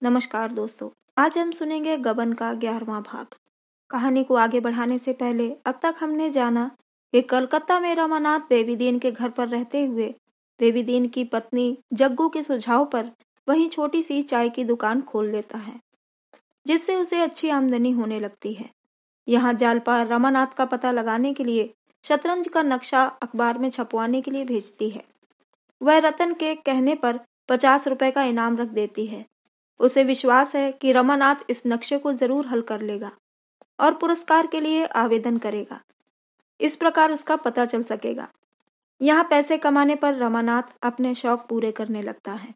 नमस्कार दोस्तों। आज हम सुनेंगे गबन का 11वां भाग। कहानी को आगे बढ़ाने से पहले अब तक हमने जाना कि कलकत्ता में रमानाथ देवीदीन के घर पर रहते हुए देवीदीन की पत्नी जग्गू के सुझाव पर वहीं छोटी सी चाय की दुकान खोल लेता है, जिससे उसे अच्छी आमदनी होने लगती है। यहाँ जालपा रमानाथ का पता लगाने के लिए शतरंज का नक्शा अखबार में छपवाने के लिए भेजती है। वह रतन के कहने पर 50 रुपए का इनाम रख देती है। उसे विश्वास है कि रमानाथ इस नक्शे को जरूर हल कर लेगा और पुरस्कार के लिए आवेदन करेगा। इस प्रकार उसका पता चल सकेगा। यहाँ पैसे कमाने पर रमानाथ अपने शौक पूरे करने लगता है।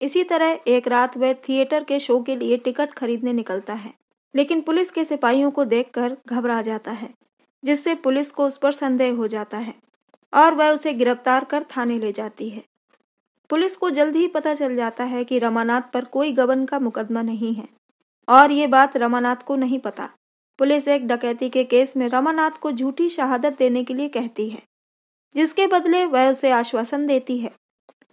इसी तरह एक रात वह थिएटर के शो के लिए टिकट खरीदने निकलता है, लेकिन पुलिस के सिपाहियों को देखकर घबरा जाता है, जिससे पुलिस को उस पर संदेह हो जाता है और वह उसे गिरफ्तार कर थाने ले जाती है। पुलिस को जल्द ही पता चल जाता है कि रमानाथ पर कोई गबन का मुकदमा नहीं है और ये बात रमानाथ को नहीं पता। पुलिस एक डकैती के केस में रमानाथ को झूठी शहादत देने के लिए कहती है, जिसके बदले वह उसे आश्वासन देती है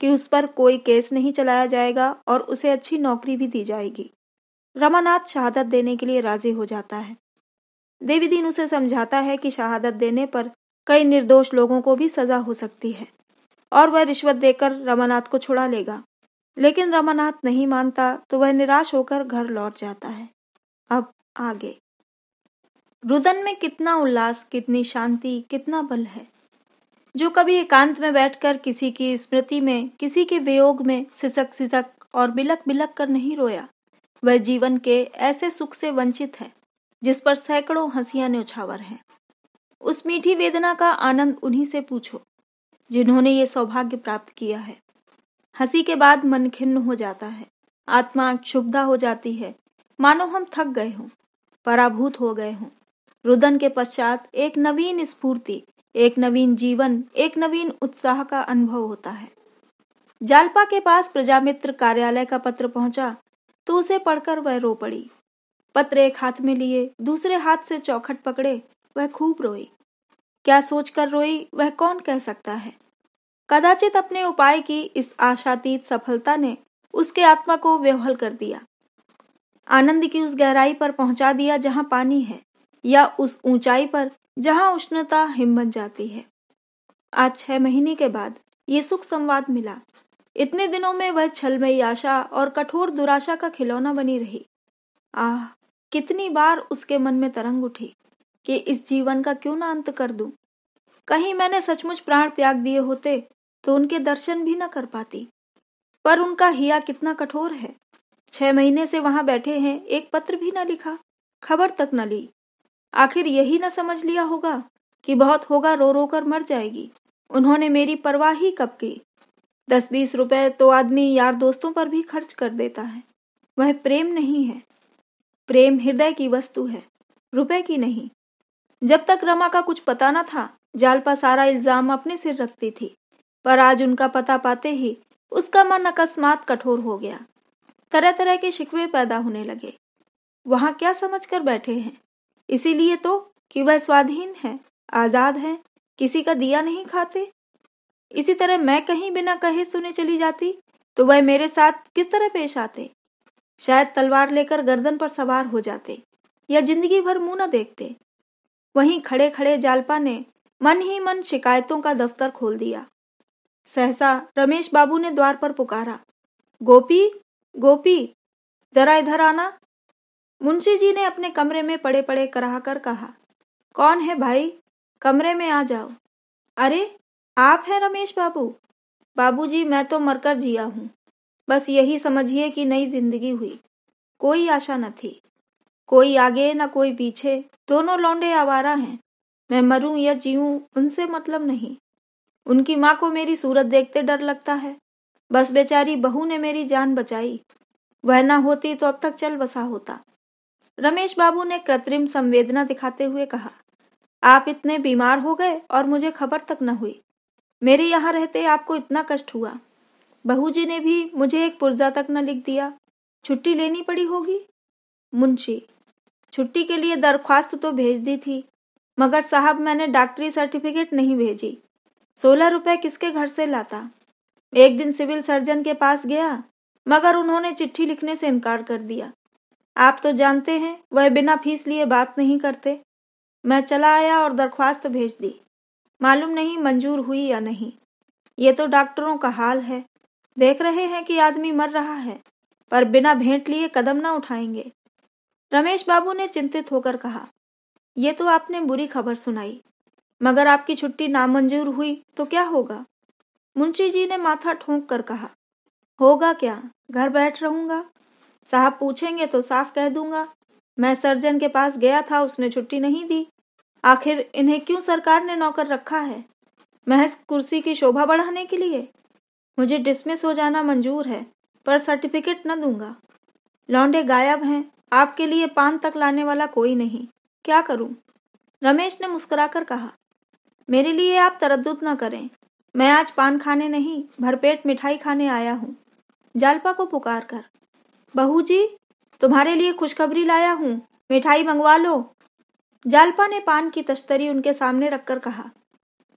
कि उस पर कोई केस नहीं चलाया जाएगा और उसे अच्छी नौकरी भी दी जाएगी। रमानाथ शहादत देने के लिए राजी हो जाता है। देवीदीन उसे समझाता है कि शहादत देने पर कई निर्दोष लोगों को भी सजा हो सकती है और वह रिश्वत देकर रमानाथ को छुड़ा लेगा, लेकिन रमानाथ नहीं मानता तो वह निराश होकर घर लौट जाता है। अब आगे। रुदन में कितना उल्लास, कितनी शांति, कितना बल है। जो कभी एकांत में बैठकर किसी की स्मृति में, किसी के वियोग में सिसक सिसक और बिलक बिलक कर नहीं रोया, वह जीवन के ऐसे सुख से वंचित है जिस पर सैकड़ों हंसियां न्यौछावर हैं। उस मीठी वेदना का आनंद उन्हीं से पूछो जिन्होंने ये सौभाग्य प्राप्त किया है। हंसी के बाद मन खिन्न हो जाता है, आत्मा क्षुब्धा हो जाती है, मानो हम थक गए हों, पराभूत हो गए हों। रुदन के पश्चात एक नवीन स्फूर्ति, एक नवीन जीवन, एक नवीन उत्साह का अनुभव होता है। जालपा के पास प्रजामित्र कार्यालय का पत्र पहुंचा तो उसे पढ़कर वह रो पड़ी। पत्र एक हाथ में लिए दूसरे हाथ से चौखट पकड़े वह खूब रोई। क्या सोचकर रोई वह कौन कह सकता है। कदाचित अपने उपाय की इस आशातीत सफलता ने उसके आत्मा को विह्वल कर दिया, आनंद की उस गहराई पर पहुंचा दिया जहां पानी है, या उस ऊंचाई पर जहां उष्णता हिम बन जाती है। आज 6 महीने के बाद ये सुख संवाद मिला। इतने दिनों में वह छलमयी आशा और कठोर दुराशा का खिलौना बनी रही। आह, कितनी बार उसके मन में तरंग उठी कि इस जीवन का क्यों ना अंत कर दूं। कहीं मैंने सचमुच प्राण त्याग दिए होते तो उनके दर्शन भी न कर पाती। पर उनका हिया कितना कठोर है। 6 महीने से वहां बैठे हैं, एक पत्र भी न लिखा, खबर तक न ली। आखिर यही न समझ लिया होगा कि बहुत होगा, रो रो कर मर जाएगी। उन्होंने मेरी परवाह ही कब की। 10-20 रुपए तो आदमी यार दोस्तों पर भी खर्च कर देता है। वह प्रेम नहीं है। प्रेम हृदय की वस्तु है, रुपए की नहीं। जब तक रमा का कुछ पता न था, जालपा सारा इल्जाम अपने सिर रखती थी, पर आज उनका पता पाते ही उसका मन अकस्मात कठोर हो गया। तरह तरह के शिकवे पैदा होने लगे। वहां क्या समझ कर बैठे हैं, इसीलिए तो कि वह स्वाधीन है, आजाद है, किसी का दिया नहीं खाते। इसी तरह मैं कहीं बिना कहे सुने चली जाती तो वह मेरे साथ किस तरह पेश आते। शायद तलवार लेकर गर्दन पर सवार हो जाते या जिंदगी भर मुंह न देखते। वहीं खड़े खड़े जालपा ने मन ही मन शिकायतों का दफ्तर खोल दिया। सहसा रमेश बाबू ने द्वार पर पुकारा, गोपी, गोपी, जरा इधर आना। मुंशी जी ने अपने कमरे में पड़े पड़े कराहकर कहा, कौन है भाई, कमरे में आ जाओ। अरे, आप हैं रमेश बाबू। बाबूजी, मैं तो मरकर जिया हूँ। बस यही समझिए कि नई जिंदगी हुई। कोई आशा न थी, कोई आगे न कोई पीछे, दोनों लौंडे आवारा हैं। मैं मरूं या जीऊं उनसे मतलब नहीं। उनकी माँ को मेरी सूरत देखते डर लगता है। बस बेचारी बहू ने मेरी जान बचाई। वह न होती तो अब तक चल बसा होता। रमेश बाबू ने कृत्रिम संवेदना दिखाते हुए कहा, आप इतने बीमार हो गए और मुझे खबर तक न हुई। मेरे यहाँ रहते आपको इतना कष्ट हुआ। बहू जी ने भी मुझे एक पुर्जा तक न लिख दिया। छुट्टी लेनी पड़ी होगी। मुंशी, छुट्टी के लिए दरख्वास्त तो भेज दी थी, मगर साहब मैंने डॉक्टरी सर्टिफिकेट नहीं भेजी। 16 रुपए किसके घर से लाता। एक दिन सिविल सर्जन के पास गया, मगर उन्होंने चिट्ठी लिखने से इनकार कर दिया। आप तो जानते हैं वह बिना फीस लिए बात नहीं करते। मैं चला आया और दरख्वास्त भेज दी। मालूम नहीं मंजूर हुई या नहीं। ये तो डॉक्टरों का हाल है। देख रहे हैं कि आदमी मर रहा है, पर बिना भेंट लिए कदम न उठाएंगे। रमेश बाबू ने चिंतित होकर कहा, ये तो आपने बुरी खबर सुनाई, मगर आपकी छुट्टी नामंजूर हुई तो क्या होगा? मुंशी जी ने माथा ठोंक कर कहा, होगा क्या, घर बैठ रहूंगा। साहब पूछेंगे तो साफ कह दूंगा, मैं सर्जन के पास गया था, उसने छुट्टी नहीं दी। आखिर इन्हें क्यों सरकार ने नौकर रखा है? महज कुर्सी की शोभा बढ़ाने के लिए? मुझे डिसमिस हो जाना मंजूर है, पर सर्टिफिकेट न दूंगा। लौंडे गायब हैं, आपके लिए पान तक लाने वाला कोई नहीं। क्या करूं? रमेश ने मुस्कुराकर कहा, मेरे लिए आप तरद्दुद न करें। मैं आज पान खाने नहीं, भरपेट मिठाई खाने आया हूँ। जालपा को पुकार कर, बहू जी, तुम्हारे लिए खुशखबरी लाया हूँ, मिठाई मंगवा लो। जालपा ने पान की तश्तरी उनके सामने रखकर कहा,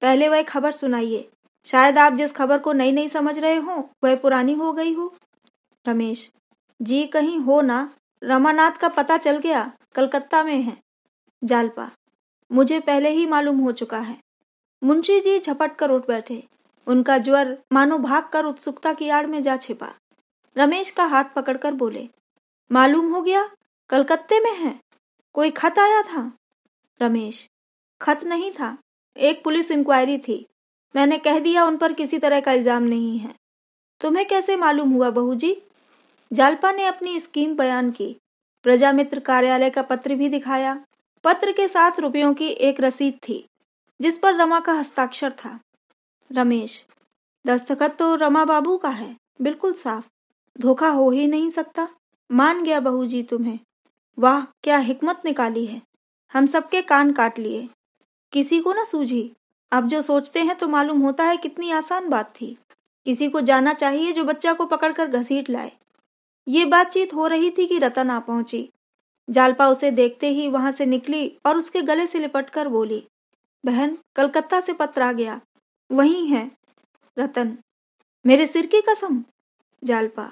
पहले वह खबर सुनाइए। शायद आप जिस खबर को नई नई समझ रहे हो वह पुरानी हो गई हो। रमेश, जी कहीं हो ना, रमानाथ का पता चल गया, कलकत्ता में है। जालपा, मुझे पहले ही मालूम हो चुका है। मुंशी जी झपट कर उठ बैठे। उनका ज्वर मानो भाग कर उत्सुकता की आड़ में जा छिपा। रमेश का हाथ पकड़कर बोले, मालूम हो गया, कलकत्ते में है। कोई खत आया था? रमेश, खत नहीं था, एक पुलिस इंक्वायरी थी। मैंने कह दिया उन पर किसी तरह का इल्जाम नहीं है। तुम्हें कैसे मालूम हुआ बहू जी? जालपा ने अपनी स्कीम बयान की। प्रजामित्र कार्यालय का पत्र भी दिखाया। पत्र के साथ रुपयों की एक रसीद थी, जिस पर रमा का हस्ताक्षर था। रमेश, दस्तखत तो रमा बाबू का है, बिल्कुल साफ। धोखा हो ही नहीं सकता। मान गया बहू जी तुम्हें। वाह, क्या हिकमत निकाली है। हम सबके कान काट लिए, किसी को न सूझी। अब जो सोचते हैं तो मालूम होता है कितनी आसान बात थी। किसी को जाना चाहिए जो बच्चा को पकड़कर घसीट लाए। ये बातचीत हो रही थी कि रतन आ पहुंची। जालपा उसे देखते ही वहां से निकली और उसके गले से लिपटकर बोली, बहन, कलकत्ता से पत्र आ गया, वही है। रतन, मेरे सिर की कसम? जालपा,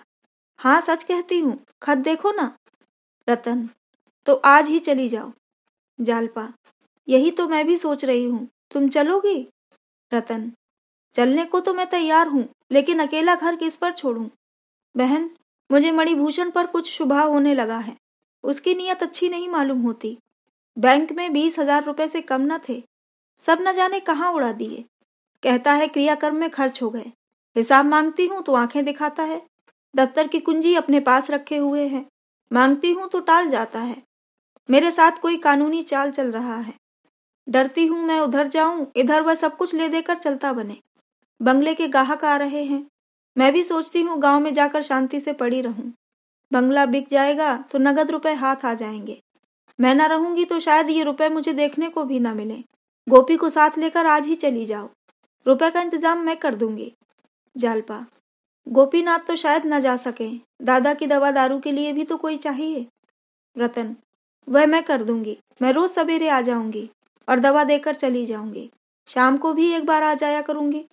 हाँ सच कहती हूँ, खत देखो ना। रतन, तो आज ही चली जाओ। जालपा, यही तो मैं भी सोच रही हूँ, तुम चलोगी? रतन, चलने को तो मैं तैयार हूँ, लेकिन अकेला घर किस पर छोड़ूं? बहन, मुझे मणिभूषण पर कुछ शुभा होने लगा है। उसकी नीयत अच्छी नहीं मालूम होती। बैंक में 20,000 रुपए से कम न थे, सब न जाने कहाँ उड़ा दिए। कहता है क्रियाक्रम में खर्च हो गए। हिसाब मांगती हूँ तो आंखें दिखाता है। दफ्तर की कुंजी अपने पास रखे हुए है, मांगती हूँ तो टाल जाता है। मेरे साथ कोई कानूनी चाल चल रहा है। डरती हूँ मैं उधर जाऊं, इधर वह सब कुछ ले देकर चलता बने। बंगले के ग्राहक आ रहे हैं। मैं भी सोचती हूँ गांव में जाकर शांति से पड़ी रहूं। बंगला बिक जाएगा तो नगद रुपए हाथ आ जाएंगे। मैं न रहूंगी तो शायद ये रुपए मुझे देखने को भी न मिले। गोपी को साथ लेकर आज ही चली जाओ, रुपए का इंतजाम मैं कर दूंगी। जालपा, गोपीनाथ तो शायद न जा सके, दादा की दवा दारू के लिए भी तो कोई चाहिए। रतन, वह मैं कर दूंगी। मैं रोज सवेरे आ जाऊंगी और दवा देकर चली जाऊंगी। शाम को भी एक बार आ जाया करूंगी।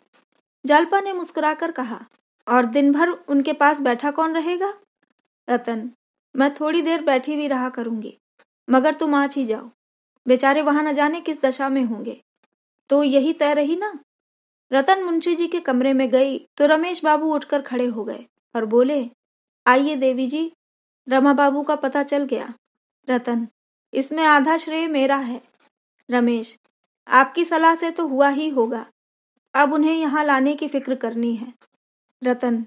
जालपा ने मुस्कुराकर कहा, और दिन भर उनके पास बैठा कौन रहेगा? रतन, मैं थोड़ी देर बैठी भी रहा करूंगी, मगर तुम आज ही जाओ। बेचारे वहां न जाने किस दशा में होंगे। तो यही तय रही ना? रतन मुंशी जी के कमरे में गई तो रमेश बाबू उठकर खड़े हो गए और बोले, आइए देवी जी, रमा बाबू का पता चल गया। रतन, इसमें आधा श्रेय मेरा है। रमेश, आपकी सलाह से तो हुआ ही होगा। अब उन्हें यहाँ लाने की फिक्र करनी है। रतन,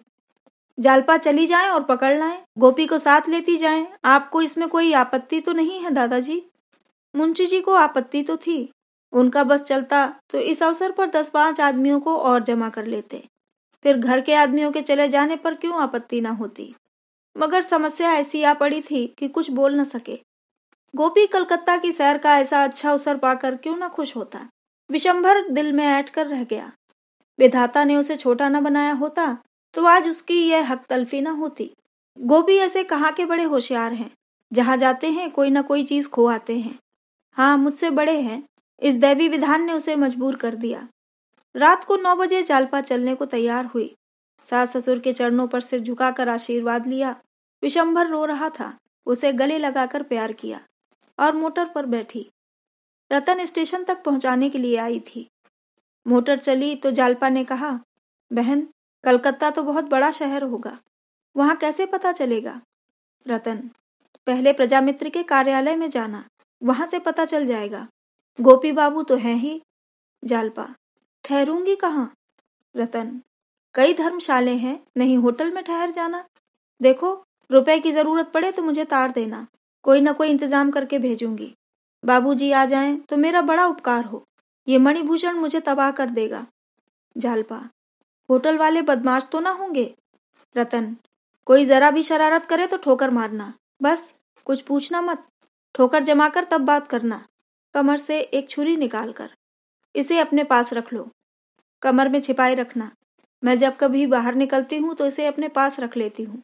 जालपा चली जाए और पकड़ लाएं, गोपी को साथ लेती जाएं। आपको इसमें कोई आपत्ति तो नहीं है दादाजी? मुंशी जी को आपत्ति तो थी। उनका बस चलता तो इस अवसर पर 10-5 आदमियों को और जमा कर लेते। फिर घर के आदमियों के चले जाने पर क्यों आपत्ति ना होती। मगर समस्या ऐसी आ पड़ी थी कि कुछ बोल न सके। गोपी कलकत्ता की सैर का ऐसा अच्छा अवसर पाकर क्यों न खुश होता। विशंभर दिल में ऐंठ कर रह गया। विधाता ने उसे छोटा न बनाया होता तो आज उसकी यह हक तलफी न होती। गोपी ऐसे कहाँ के बड़े होशियार हैं, जहाँ जाते हैं कोई न कोई चीज खो आते हैं। हाँ, मुझसे बड़े हैं। इस दैवी विधान ने उसे मजबूर कर दिया। रात को 9 बजे जालपा चलने को तैयार हुई। सास ससुर के चरणों पर सिर झुकाकर आशीर्वाद लिया। विशंभर रो रहा था। उसे गले लगाकर प्यार किया और मोटर पर बैठी। रतन स्टेशन तक पहुंचाने के लिए आई थी। मोटर चली तो जालपा ने कहा, बहन, कलकत्ता तो बहुत बड़ा शहर होगा, वहां कैसे पता चलेगा? रतन, पहले प्रजामित्र के कार्यालय में जाना, वहां से पता चल जाएगा। गोपी बाबू तो हैं ही। जालपा, ठहरूंगी कहाँ? रतन, कई धर्मशाले हैं, नहीं होटल में ठहर जाना। देखो, रुपए की जरूरत पड़े तो मुझे तार देना, कोई ना कोई इंतजाम करके भेजूंगी। बाबूजी आ जाएं तो मेरा बड़ा उपकार हो, ये मणिभूषण मुझे तबाह कर देगा। जालपा, होटल वाले बदमाश तो ना होंगे? रतन, कोई जरा भी शरारत करे तो ठोकर मारना, बस कुछ पूछना मत। ठोकर जमाकर तब बात करना। कमर से एक छुरी निकालकर, इसे अपने पास रख लो, कमर में छिपाए रखना। मैं जब कभी बाहर निकलती हूँ तो इसे अपने पास रख लेती हूँ,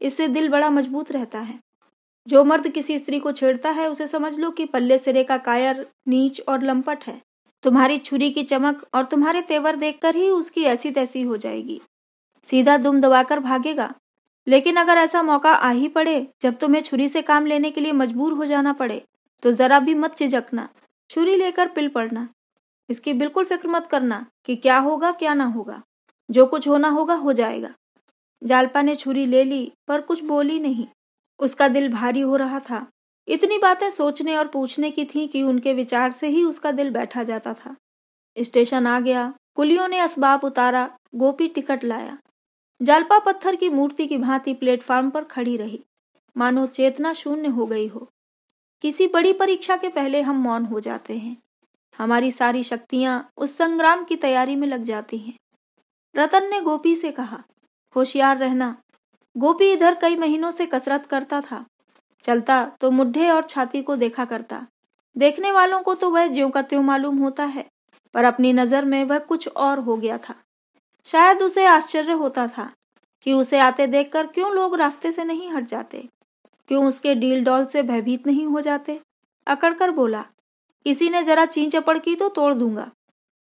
इससे दिल बड़ा मजबूत रहता है। जो मर्द किसी स्त्री को छेड़ता है उसे समझ लो कि पल्ले सिरे का कायर, नीच और लंपट है। तुम्हारी छुरी की चमक और तुम्हारे तेवर देखकर ही उसकी ऐसी तैसी हो जाएगी, सीधा दुम दबाकर भागेगा। लेकिन अगर ऐसा मौका आ ही पड़े जब तुम्हें छुरी से काम लेने के लिए मजबूर हो जाना पड़े, तो जरा भी मत झिझकना, छुरी लेकर पिल पड़ना। इसकी बिल्कुल फिक्र मत करना कि क्या होगा क्या ना होगा, जो कुछ होना होगा हो जाएगा। जालपा ने छुरी ले ली पर कुछ बोली नहीं। उसका दिल भारी हो रहा था। इतनी बातें सोचने और पूछने की थीं कि उनके विचार से ही उसका दिल बैठा जाता था। स्टेशन आ गया। कुलियों ने असबाब उतारा। गोपी टिकट लाया। जालपा पत्थर की मूर्ति की भांति प्लेटफार्म पर खड़ी रही, मानो चेतना शून्य हो गई हो। किसी बड़ी परीक्षा के पहले हम मौन हो जाते हैं। हमारी सारी शक्तियां उस संग्राम की तैयारी में लग जाती हैं। रतन ने गोपी से कहा, होशियार रहना। गोपी इधर कई महीनों से कसरत करता था। चलता तो मुड्ढे और छाती को देखा करता। देखने वालों को तो वह ज्यों का त्यों मालूम होता है, पर अपनी नजर में वह कुछ और हो गया था। शायद उसे आश्चर्य होता था कि उसे आते देखकर क्यों लोग रास्ते से नहीं हट जाते, क्यों उसके डील डॉल से भयभीत नहीं हो जाते। अकड़कर बोला, किसी ने जरा चीं चपड़ की तो तोड़ दूंगा।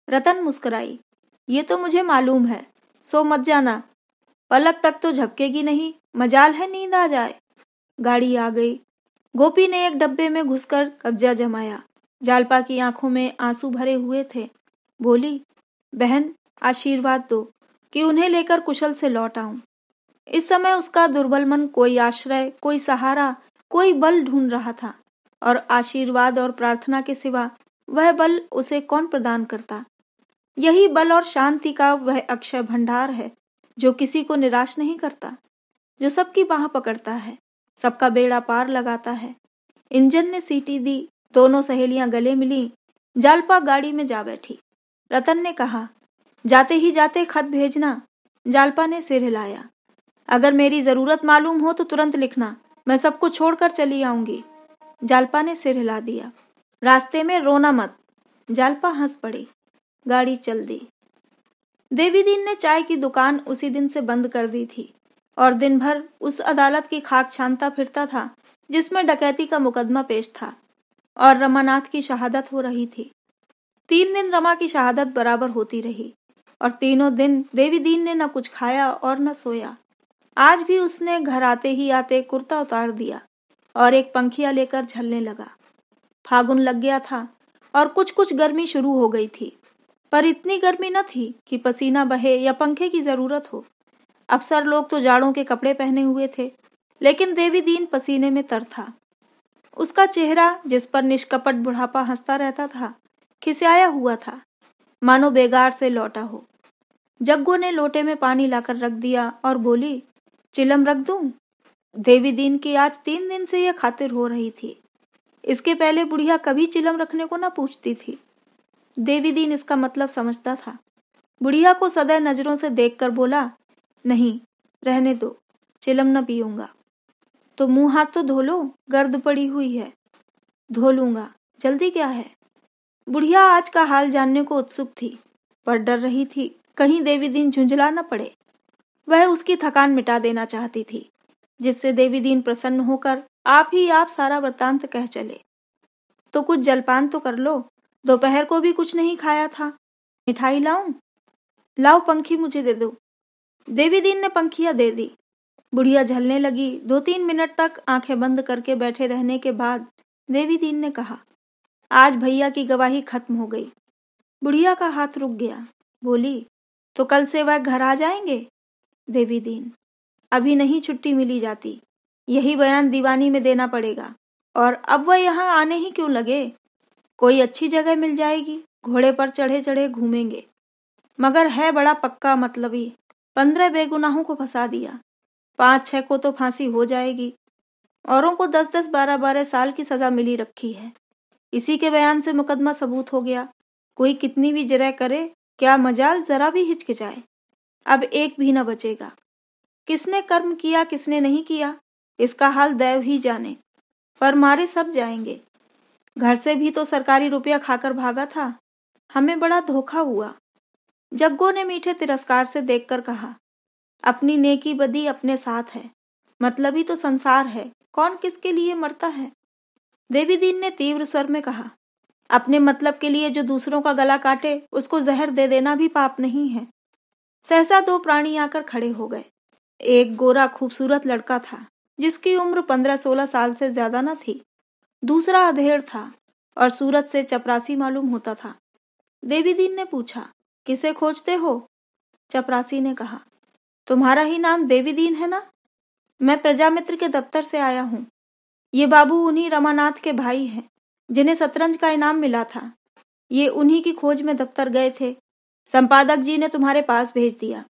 रतन मुस्कुराई, ये तो मुझे मालूम है, सो मत जाना। पलक तक तो झपकेगी नहीं, मजाल है नींद आ जाए। गाड़ी आ गई। गोपी ने एक डब्बे में घुसकर कब्जा जमाया। जालपा की आंखों में आंसू भरे हुए थे। बोली, बहन, आशीर्वाद दो कि उन्हें लेकर कुशल से लौट आऊं। इस समय उसका दुर्बल मन कोई आश्रय, कोई सहारा, कोई बल ढूंढ रहा था, और आशीर्वाद और प्रार्थना के सिवा वह बल उसे कौन प्रदान करता? यही बल और शांति का वह अक्षय भंडार है जो किसी को निराश नहीं करता, जो सबकी बाह पकड़ता है, सबका बेड़ा पार लगाता है। इंजन ने सीटी दी। दोनों सहेलियां गले मिली। जालपा गाड़ी में जा बैठी। रतन ने कहा, जाते ही जाते खत भेजना। जालपा ने सिर हिलाया। अगर मेरी जरूरत मालूम हो तो तुरंत लिखना, मैं सबको छोड़कर चली आऊंगी। जालपा ने सिर हिला दिया। रास्ते में रोना मत। जालपा हंस पड़ी। गाड़ी चल दी। देवीदीन ने चाय की दुकान उसी दिन से बंद कर दी थी और दिन भर उस अदालत की खाक छानता फिरता था जिसमें डकैती का मुकदमा पेश था और रमानाथ की शहादत हो रही थी। 3 दिन रमा की शहादत बराबर होती रही और तीनों दिन देवीदीन ने न कुछ खाया और न सोया। आज भी उसने घर आते ही आते कुर्ता उतार दिया और एक पंखिया लेकर झलने लगा। फागुन लग गया था और कुछ कुछ गर्मी शुरू हो गई थी, पर इतनी गर्मी न थी कि पसीना बहे या पंखे की जरूरत हो। अफसर लोग तो जाड़ों के कपड़े पहने हुए थे, लेकिन देवीदीन पसीने में तर था। उसका चेहरा, जिस पर निष्कपट बुढ़ापा हंसता रहता था, खिसियाया हुआ था, मानो बेगार से लौटा हो। जग्गू ने लोटे में पानी लाकर रख दिया और बोली, चिलम रख दूं? देवीदीन की आज 3 दिन से यह खातिर हो रही थी। इसके पहले बुढ़िया कभी चिलम रखने को न पूछती थी। देवीदीन इसका मतलब समझता था। बुढ़िया को सदैव नजरों से देखकर बोला, नहीं, रहने दो, चिलम न पीऊंगा। तो मुंह हाथ तो धो लो, गर्द पड़ी हुई है। धो लूंगा, जल्दी क्या है? बुढ़िया आज का हाल जानने को उत्सुक थी, पर डर रही थी कहीं देवीदीन झुंझला न पड़े। वह उसकी थकान मिटा देना चाहती थी, जिससे देवीदीन प्रसन्न होकर आप ही आप सारा वृत्तांत कह चले। तो कुछ जलपान तो कर लो, दोपहर को भी कुछ नहीं खाया था। मिठाई लाऊं? लाओ, पंखी मुझे दे दो। देवी दीन ने पंखिया दे दी। बुढ़िया झलने लगी। 2-3 मिनट तक आंखें बंद करके बैठे रहने के बाद देवी दीन ने कहा, आज भैया की गवाही खत्म हो गई। बुढ़िया का हाथ रुक गया। बोली, तो कल से वह घर आ जाएंगे? देवी दीन, अभी नहीं छुट्टी मिली जाती, यही बयान दीवानी में देना पड़ेगा। और अब वह यहाँ आने ही क्यों लगे? कोई अच्छी जगह मिल जाएगी, घोड़े पर चढ़े चढ़े घूमेंगे। मगर है बड़ा पक्का मतलबी, 15 बेगुनाहों को फंसा दिया, 5-6 को तो फांसी हो जाएगी, औरों को 10-10 12-12 साल की सजा मिली रखी है। इसी के बयान से मुकदमा सबूत हो गया। कोई कितनी भी जरह करे, क्या मजाल जरा भी हिचकिचाए, अब एक भी न बचेगा। किसने कर्म किया किसने नहीं किया, इसका हाल दैव ही जाने, पर मारे सब जाएंगे। घर से भी तो सरकारी रुपया खाकर भागा था, हमें बड़ा धोखा हुआ। जग्गो ने मीठे तिरस्कार से देखकर कहा, अपनी नेकी बदी अपने साथ है, मतलबी तो संसार है, कौन किसके लिए मरता है। देवी दीन ने तीव्र स्वर में कहा, अपने मतलब के लिए जो दूसरों का गला काटे उसको जहर दे देना भी पाप नहीं है। सहसा 2 प्राणी आकर खड़े हो गए। एक गोरा खूबसूरत लड़का था जिसकी उम्र 15-16 साल से ज्यादा न थी। दूसरा अधेड़ था और सूरत से चपरासी मालूम होता था। देवी दीन ने पूछा, किसे खोजते हो? चपरासी ने कहा, तुम्हारा ही नाम देवी दीन है ना? मैं प्रजामित्र के दफ्तर से आया हूँ। ये बाबू उन्हीं रमानाथ के भाई हैं जिन्हें शतरंज का इनाम मिला था। ये उन्हीं की खोज में दफ्तर गए थे, संपादक जी ने तुम्हारे पास भेज दिया।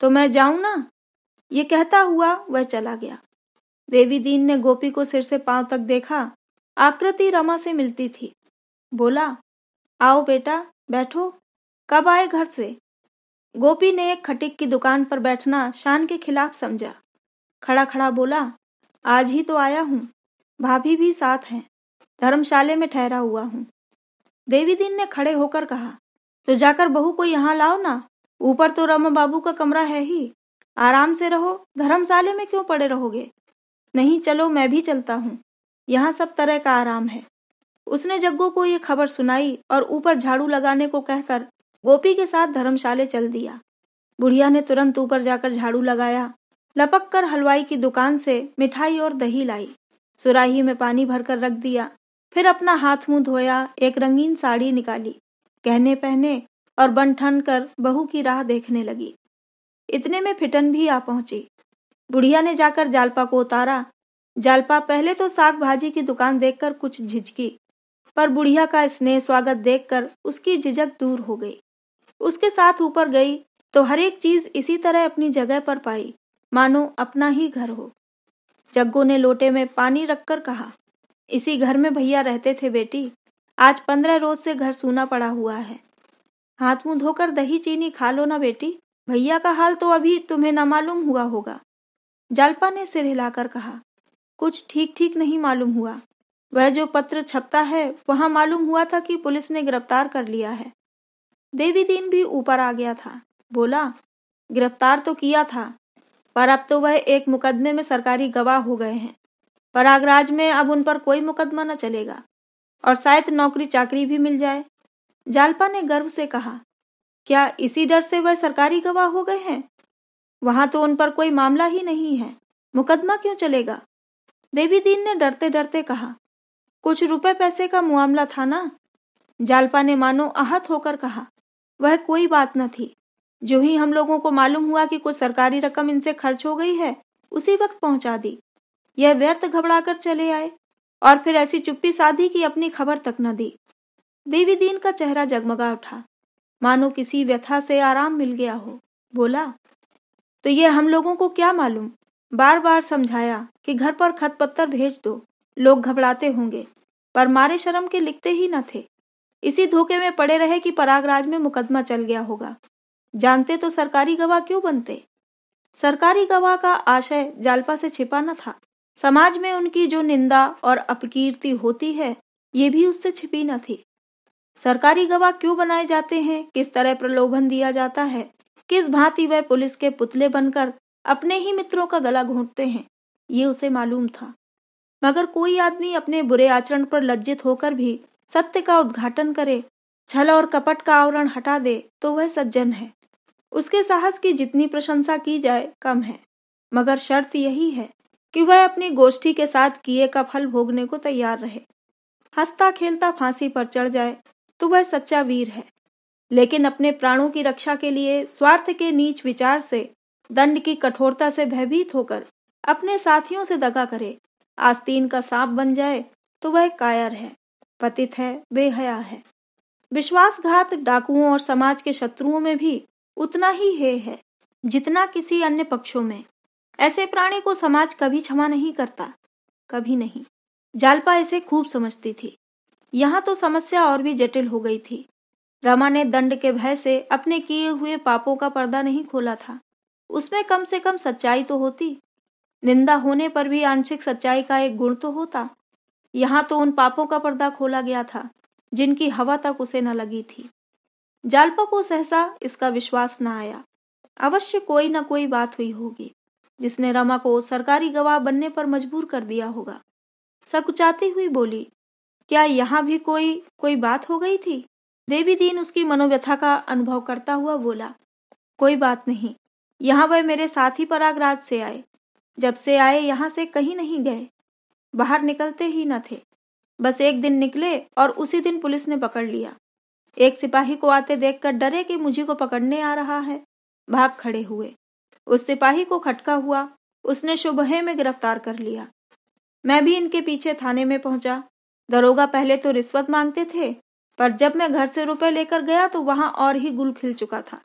तो मैं जाऊं ना? ये कहता हुआ वह चला गया। देवी दीन ने गोपी को सिर से पांव तक देखा। आकृति रमा से मिलती थी। बोला, आओ बेटा बैठो, कब आए घर से? गोपी ने एक खटिक की दुकान पर बैठना शान के खिलाफ समझा। खड़ा खड़ा बोला, आज ही तो आया हूँ, भाभी भी साथ हैं, धर्मशाले में ठहरा हुआ हूँ। देवी दीन ने खड़े होकर कहा, तो जाकर बहू को यहाँ लाओ ना, ऊपर तो रमा बाबू का कमरा है ही, आराम से रहो, धर्मशाले में क्यों पड़े रहोगे? नहीं चलो मैं भी चलता हूँ, यहाँ सब तरह का आराम है। उसने जग्गू को ये खबर सुनाई और ऊपर झाड़ू लगाने को कहकर गोपी के साथ धर्मशाले चल दिया। बुढ़िया ने तुरंत ऊपर जाकर झाड़ू लगाया, लपक कर हलवाई की दुकान से मिठाई और दही लाई, सुराही में पानी भरकर रख दिया, फिर अपना हाथ मुंह धोया, एक रंगीन साड़ी निकाली, गहने पहने और बन ठन कर बहू की राह देखने लगी। इतने में फिटन भी आ पहुंची। बुढ़िया ने जाकर जालपा को उतारा। जालपा पहले तो साग भाजी की दुकान देखकर कुछ झिझकी, पर बुढ़िया का स्नेह स्वागत देखकर उसकी झिझक दूर हो गई। उसके साथ ऊपर गई तो हर एक चीज इसी तरह अपनी जगह पर पाई, मानो अपना ही घर हो। जग्गू ने लोटे में पानी रखकर कहा, इसी घर में भैया रहते थे बेटी, आज 15 रोज से घर सूना पड़ा हुआ है। हाथ मुंह धोकर दही चीनी खा लो ना बेटी, भैया का हाल तो अभी तुम्हें न मालूम हुआ होगा। जालपा ने सिर हिलाकर कहा, कुछ ठीक ठीक नहीं मालूम हुआ। वह जो पत्र छपता है वहां मालूम हुआ था कि पुलिस ने गिरफ्तार कर लिया है। देवी दीन भी ऊपर आ गया था। बोला, गिरफ्तार तो किया था, पर अब तो वह एक मुकदमे में सरकारी गवाह हो गए हैं। प्रयागराज में अब उन पर कोई मुकदमा न चलेगा और शायद नौकरी चाकरी भी मिल जाए। जालपा ने गर्व से कहा, क्या इसी डर से वह सरकारी गवाह हो गए हैं? वहां तो उन पर कोई मामला ही नहीं है, मुकदमा क्यों चलेगा? देवी दीन ने डरते डरते कहा, कुछ रुपए पैसे का मामला था ना। जालपा ने मानो आहत होकर कहा, वह कोई बात न थी। जो ही हम लोगों को मालूम हुआ कि कुछ सरकारी रकम इनसे खर्च हो गई है, उसी वक्त पहुंचा दी। यह व्यर्थ घबराकर चले आए और फिर ऐसी चुप्पी साधी कि अपनी खबर तक न दी। देवी दीन का चेहरा जगमगा उठा, मानो किसी व्यथा से आराम मिल गया हो। बोला, तो ये हम लोगों को क्या मालूम? बार बार समझाया कि घर पर खत पत्तर भेज दो, लोग घबराते होंगे, पर मारे शर्म के लिखते ही न थे। इसी धोखे में पड़े रहे कि प्रयागराज में मुकदमा चल गया होगा। जानते तो सरकारी गवाह क्यों बनते? सरकारी गवाह का आशय जालपा से छिपा न था। समाज में उनकी जो निंदा और अपकीर्ति होती है, ये भी उससे छिपी न थी। सरकारी गवाह क्यों बनाए जाते हैं, किस तरह प्रलोभन दिया जाता है, किस भांति वह पुलिस के पुतले बनकर अपने ही मित्रों का गला घोंटते हैं, ये उसे मालूम था। मगर कोई आदमी अपने बुरे आचरण पर लज्जित होकर भी सत्य का उद्घाटन करे, छल और कपट का आवरण हटा दे, तो वह सज्जन है। उसके साहस की जितनी प्रशंसा की जाए कम है, मगर शर्त यही है कि वह अपनी गोष्ठी के साथ किए का फल भोगने को तैयार रहे। हंसता खेलता फांसी पर चढ़ जाए तो वह सच्चा वीर है, लेकिन अपने प्राणों की रक्षा के लिए स्वार्थ के नीच विचार से, दंड की कठोरता से भयभीत होकर अपने साथियों से दगा करे, आस्तीन का सांप बन जाए तो वह कायर है, पतित है, बेहया है। विश्वासघात डाकुओं और समाज के शत्रुओं में भी उतना ही हेय है जितना किसी अन्य पक्षों में। ऐसे प्राणी को समाज कभी क्षमा नहीं करता, कभी नहीं। जालपा इसे खूब समझती थी। यहाँ तो समस्या और भी जटिल हो गई थी। रमा ने दंड के भय से अपने किए हुए पापों का पर्दा नहीं खोला था। उसमें कम से कम सच्चाई तो होती। निंदा होने पर भी आंशिक सच्चाई का एक गुण तो होता। यहाँ तो उन पापों का पर्दा खोला गया था जिनकी हवा तक उसे न लगी थी। जालपा को सहसा इसका विश्वास न आया। अवश्य कोई न कोई बात हुई होगी जिसने रमा को सरकारी गवाह बनने पर मजबूर कर दिया होगा। सकुचाती हुई बोली, क्या यहाँ भी कोई बात हो गई थी? देवी दीन उसकी मनोव्यथा का अनुभव करता हुआ बोला, कोई बात नहीं। यहाँ वह मेरे साथ ही प्रयागराज से आए। जब से आए यहाँ से कहीं नहीं गए। बाहर निकलते ही न थे। बस एक दिन निकले और उसी दिन पुलिस ने पकड़ लिया। एक सिपाही को आते देखकर डरे कि मुझे को पकड़ने आ रहा है, भाग खड़े हुए। उस सिपाही को खटका हुआ, उसने सुबह में गिरफ्तार कर लिया। मैं भी इनके पीछे थाने में पहुंचा। दरोगा पहले तो रिश्वत मांगते थे, पर जब मैं घर से रुपए लेकर गया तो वहां और ही गुल खिल चुका था।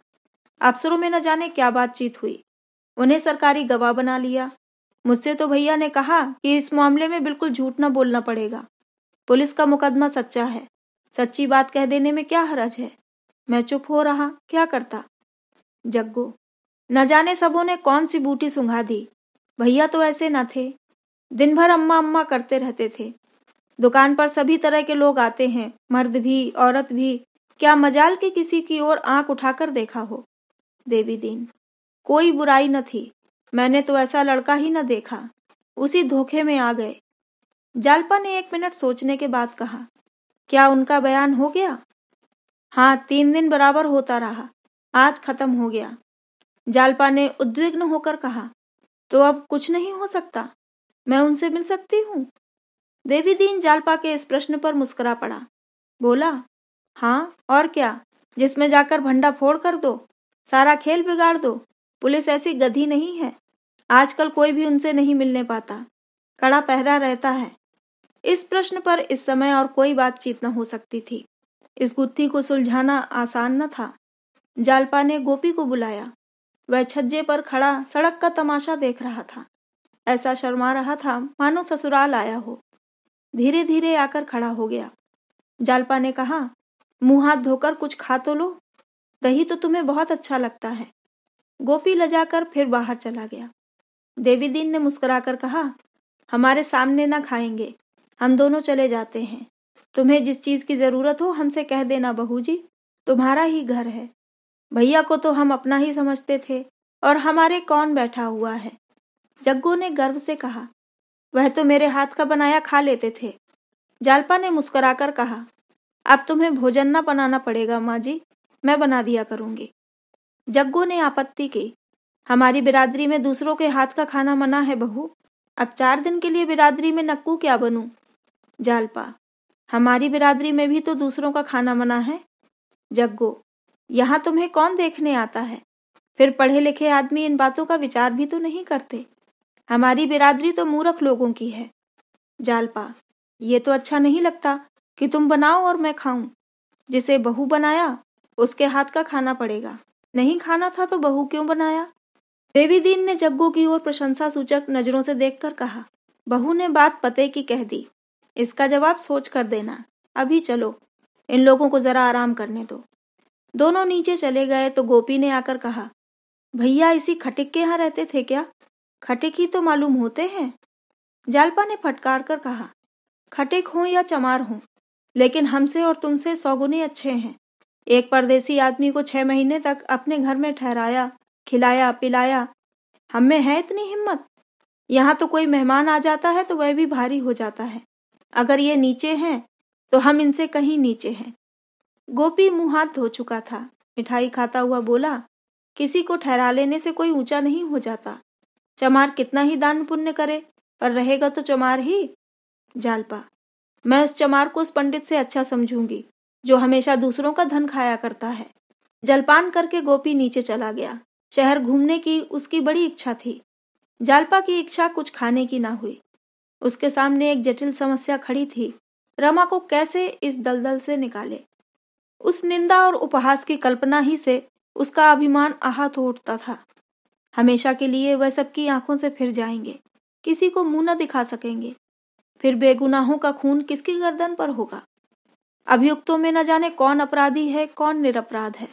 अफसरों में न जाने क्या बातचीत हुई, उन्हें सरकारी गवाह बना लिया। मुझसे तो भैया ने कहा कि इस मामले में बिल्कुल झूठ न बोलना पड़ेगा। पुलिस का मुकदमा सच्चा है, सच्ची बात कह देने में क्या हर्ज है। मैं चुप हो रहा, क्या करता। जग्गू, न जाने सबों ने कौन सी बूटी सुंघा दी। भैया तो ऐसे न थे, दिन भर अम्मा अम्मा करते रहते थे। दुकान पर सभी तरह के लोग आते हैं, मर्द भी औरत भी। क्या मजाल कि किसी की ओर आंख उठाकर देखा हो। देवी दीन, कोई बुराई न थी। मैंने तो ऐसा लड़का ही न देखा। उसी धोखे में आ गए। जालपा ने 1 मिनट सोचने के बाद कहा, क्या उनका बयान हो गया? हाँ, 3 दिन बराबर होता रहा, आज खत्म हो गया। जालपा ने उद्विग्न होकर कहा, तो अब कुछ नहीं हो सकता? मैं उनसे मिल सकती हूँ? देवी दीन जालपा के इस प्रश्न पर मुस्कुरा पड़ा। बोला, हाँ और क्या, जिसमें जाकर भंडा फोड़ कर दो, सारा खेल बिगाड़ दो। पुलिस ऐसी गधी नहीं है। आजकल कोई भी उनसे नहीं मिलने पाता, कड़ा पहरा रहता है। इस प्रश्न पर इस समय और कोई बातचीत न हो सकती थी। इस गुत्थी को सुलझाना आसान न था। जालपा ने गोपी को बुलाया। वह छज्जे पर खड़ा सड़क का तमाशा देख रहा था। ऐसा शर्मा रहा था मानो ससुराल आया हो। धीरे धीरे आकर खड़ा हो गया। जालपा ने कहा, मुंह हाथ धोकर कुछ खा तो लो, दही तो तुम्हें बहुत अच्छा लगता है। गोपी लजाकर फिर बाहर चला गया। देवी दीन ने मुस्कुराकर कहा, हमारे सामने ना खाएंगे, हम दोनों चले जाते हैं। तुम्हें जिस चीज की जरूरत हो हमसे कह देना बहू जी, तुम्हारा ही घर है। भैया को तो हम अपना ही समझते थे, और हमारे कौन बैठा हुआ है। जग्गू ने गर्व से कहा, वह तो मेरे हाथ का बनाया खा लेते थे। जालपा ने मुस्कुराकर कहा, अब तुम्हें भोजन ना बनाना पड़ेगा माँ जी, मैं बना दिया करूंगी। जग्गू ने आपत्ति की, हमारी बिरादरी में दूसरों के हाथ का खाना मना है बहू। अब 4 दिन के लिए बिरादरी में नक्कू क्या बनूं? जालपा, हमारी बिरादरी में भी तो दूसरों का खाना मना है। जग्गू, यहाँ तुम्हें कौन देखने आता है? फिर पढ़े लिखे आदमी इन बातों का विचार भी तो नहीं करते। हमारी बिरादरी तो मूर्ख लोगों की है। जालपा, ये तो अच्छा नहीं लगता कि तुम बनाओ और मैं खाऊं। जिसे बहू बनाया उसके हाथ का खाना पड़ेगा। नहीं खाना था तो बहू क्यों बनाया? देवी दीन ने जग्गू की ओर प्रशंसा सूचक नजरों से देखकर कहा, बहू ने बात पते की कह दी। इसका जवाब सोच कर देना। अभी चलो, इन लोगों को जरा आराम करने दो। दोनों नीचे चले गए तो गोपी ने आकर कहा, भैया इसी खटिक के यहाँ रहते थे क्या? खटिक ही तो मालूम होते हैं। जालपा ने फटकार कर कहा, खटिक हो या चमार हो, लेकिन हमसे और तुमसे 100 गुने अच्छे हैं। एक परदेसी आदमी को 6 महीने तक अपने घर में ठहराया, खिलाया पिलाया। हम में है इतनी हिम्मत? यहाँ तो कोई मेहमान आ जाता है तो वह भी भारी हो जाता है। अगर ये नीचे हैं तो हम इनसे कहीं नीचे हैं। गोपी मुंह हाथ धो चुका था, मिठाई खाता हुआ बोला, किसी को ठहरा लेने से कोई ऊंचा नहीं हो जाता। चमार कितना ही दान पुण्य करे, पर रहेगा तो चमार ही। जालपा, मैं उस चमार को उस पंडित से अच्छा समझूंगी जो हमेशा दूसरों का धन खाया करता है। जलपान करके गोपी नीचे चला गया। शहर घूमने की उसकी बड़ी इच्छा थी। जालपा की इच्छा कुछ खाने की ना हुई। उसके सामने एक जटिल समस्या खड़ी थी। रमा को कैसे इस दलदल से निकाले। उस निंदा और उपहास की कल्पना ही से उसका अभिमान आहत हो उठता था। हमेशा के लिए वह सबकी आंखों से फिर जाएंगे, किसी को मुंह न दिखा सकेंगे। फिर बेगुनाहों का खून किसकी गर्दन पर होगा। अभियुक्तों में न जाने कौन अपराधी है, कौन निरपराध है।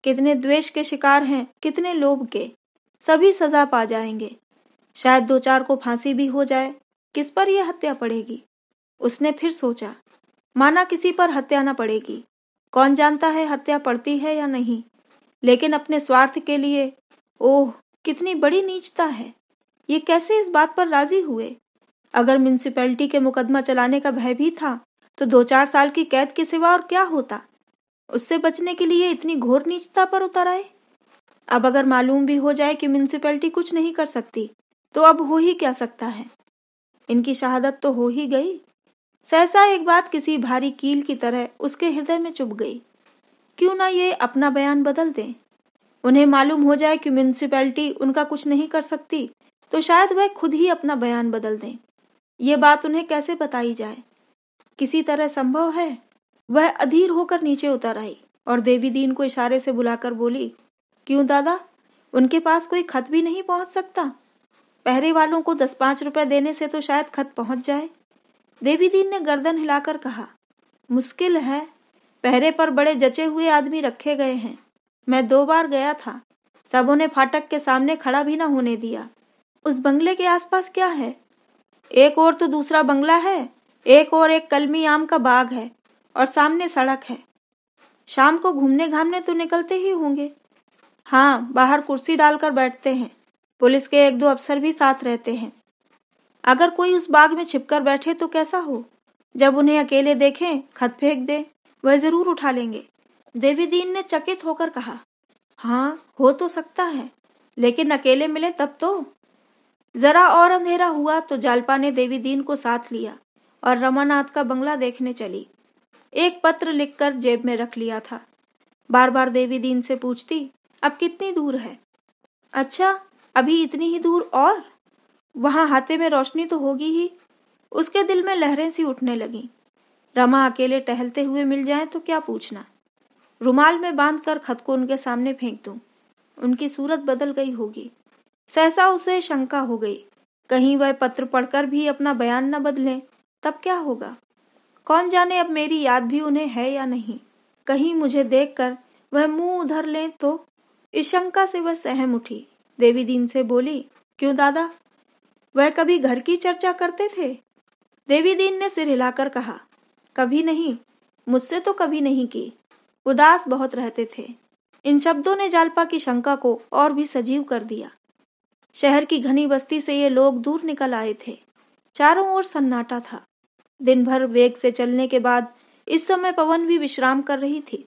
कितने द्वेष के शिकार हैं, कितने लोभ के। सभी सजा पा जाएंगे। शायद दो चार को फांसी भी हो जाए। किस पर यह हत्या पड़ेगी? उसने फिर सोचा, माना किसी पर हत्या न पड़ेगी। कौन जानता है हत्या पड़ती है या नहीं। लेकिन अपने स्वार्थ के लिए, ओह कितनी बड़ी नीचता है। ये कैसे इस बात पर राजी हुए? अगर म्युनिसिपैलिटी के मुकदमा चलाने का भय भी था तो 2-4 साल की कैद के सिवा और क्या होता। उससे बचने के लिए इतनी घोर नीचता पर उतर आए। अब अगर मालूम भी हो जाए कि म्युनिसिपैलिटी कुछ नहीं कर सकती, तो अब हो ही क्या सकता है। इनकी शहादत तो हो ही गई। सहसा एक बात किसी भारी कील की तरह उसके हृदय में चुभ गई। क्यों ना ये अपना बयान बदल दें। उन्हें मालूम हो जाए कि म्युनिसिपैलिटी उनका कुछ नहीं कर सकती, तो शायद वह खुद ही अपना बयान बदल दें। ये बात उन्हें कैसे बताई जाए? किसी तरह संभव है? वह अधीर होकर नीचे उतर आई और देवी दीन को इशारे से बुलाकर बोली, क्यों दादा, उनके पास कोई खत भी नहीं पहुंच सकता? पहरे वालों को 10-5 रुपए देने से तो शायद खत पहुंच जाए। देवी दीन ने गर्दन हिलाकर कहा, मुश्किल है। पहरे पर बड़े जचे हुए आदमी रखे गए हैं। मैं 2 बार गया था। सबों ने फाटक के सामने खड़ा भी न होने दिया। उस बंगले के आसपास क्या है? एक और तो दूसरा बंगला है, एक और एक कलमी आम का बाग है और सामने सड़क है। शाम को घूमने घामने तो निकलते ही होंगे। हाँ, बाहर कुर्सी डालकर बैठते हैं। पुलिस के 1-2 अफसर भी साथ रहते हैं। अगर कोई उस बाग में छिपकर बैठे तो कैसा हो? जब उन्हें अकेले देखें, खत फेंक दे, वह जरूर उठा लेंगे। देवी दीन ने चकित होकर कहा, हाँ हो तो सकता है, लेकिन अकेले मिले तब तो। जरा और अंधेरा हुआ तो जालपा ने देवी दीन को साथ लिया और रमानाथ का बंगला देखने चली। एक पत्र लिखकर जेब में रख लिया था। बार बार देवी दीन से पूछती, अब कितनी दूर है? अच्छा, अभी इतनी ही दूर और? वहां हाथे में रोशनी तो होगी ही। उसके दिल में लहरें सी उठने लगीं। रमा अकेले टहलते हुए मिल जाए तो क्या पूछना। रुमाल में बांधकर खत को उनके सामने फेंक दूं। उनकी सूरत बदल गई होगी। सहसा उसे शंका हो गई, कहीं वह पत्र पढ़कर भी अपना बयान न बदलें, तब क्या होगा। कौन जाने अब मेरी याद भी उन्हें है या नहीं। कहीं मुझे देखकर वह मुंह उधर लें तो। इस शंका से वह सहम उठी। देवी दीन से बोली, क्यों दादा, वह कभी घर की चर्चा करते थे? देवी दीन ने सिर हिलाकर कहा, कभी नहीं, मुझसे तो कभी नहीं की। उदास बहुत रहते थे। इन शब्दों ने जालपा की शंका को और भी सजीव कर दिया। शहर की घनी बस्ती से ये लोग दूर निकल आए थे। चारों ओर सन्नाटा था। दिन भर वेग से चलने के बाद इस समय पवन भी विश्राम कर रही थी।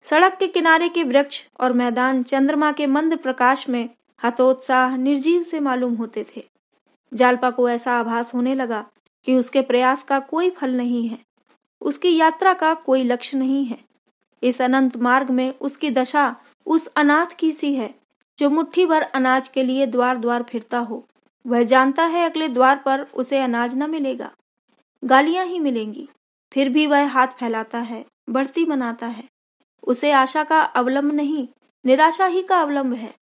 सड़क के किनारे के वृक्ष और मैदान चंद्रमा के मंद प्रकाश में हतोत्साह निर्जीव से मालूम होते थे। जालपा को ऐसा आभास होने लगा कि उसके प्रयास का कोई फल नहीं है, उसकी यात्रा का कोई लक्ष्य नहीं है। इस अनंत मार्ग में उसकी दशा उस अनाथ की सी है जो मुट्ठी भर अनाज के लिए द्वार द्वार फिरता हो। वह जानता है अगले द्वार पर उसे अनाज न मिलेगा, गालियां ही मिलेंगी। फिर भी वह हाथ फैलाता है, बढ़ती बनाता है। उसे आशा का अवलंब नहीं, निराशा ही का अवलंब है।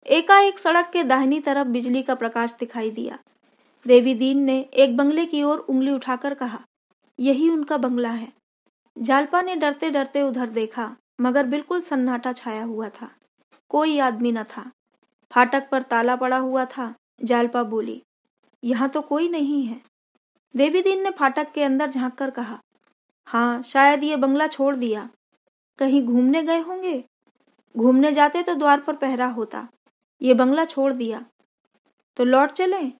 एकाएक सड़क के दाहिनी तरफ बिजली का प्रकाश दिखाई दिया। देवी दीन ने एक बंगले की ओर उंगली उठाकर कहा, यही उनका बंगला है। जालपा ने डरते डरते उधर देखा, मगर बिल्कुल सन्नाटा छाया हुआ था। कोई आदमी न था। फाटक पर ताला पड़ा हुआ था। जालपा बोली, यहाँ तो कोई नहीं है। देवी दीन ने फाटक के अंदर झांककर कहा, हाँ शायद ये बंगला छोड़ दिया। कहीं घूमने गए होंगे। घूमने जाते तो द्वार पर पहरा होता। ये बंगला छोड़ दिया तो लौट चलें?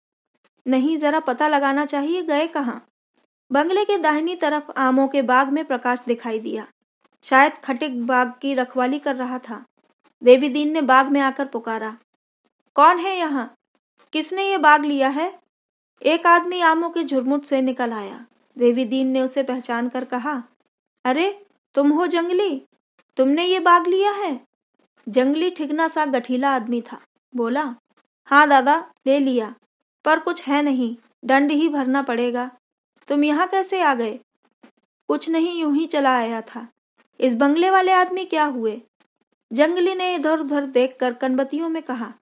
नहीं, जरा पता लगाना चाहिए गए कहाँ। बंगले के दाहिनी तरफ आमों के बाग में प्रकाश दिखाई दिया। शायद खटिक बाग की रखवाली कर रहा था। देवी दीन ने बाग में आकर पुकारा, कौन है यहाँ? किसने ये बाग लिया है? एक आदमी आमों के झुरमुट से निकल आया। देवी दीन ने उसे पहचान कर कहा, अरे तुम हो जंगली, तुमने ये बाग लिया है? जंगली ठिगना सा गठीला आदमी था। बोला, हाँ दादा, ले लिया, पर कुछ है नहीं, दंड ही भरना पड़ेगा। तुम यहाँ कैसे आ गए? कुछ नहीं, यूं ही चला आया था। इस बंगले वाले आदमी क्या हुए? जंगली ने इधर उधर देखकर कनबतियों में कहा,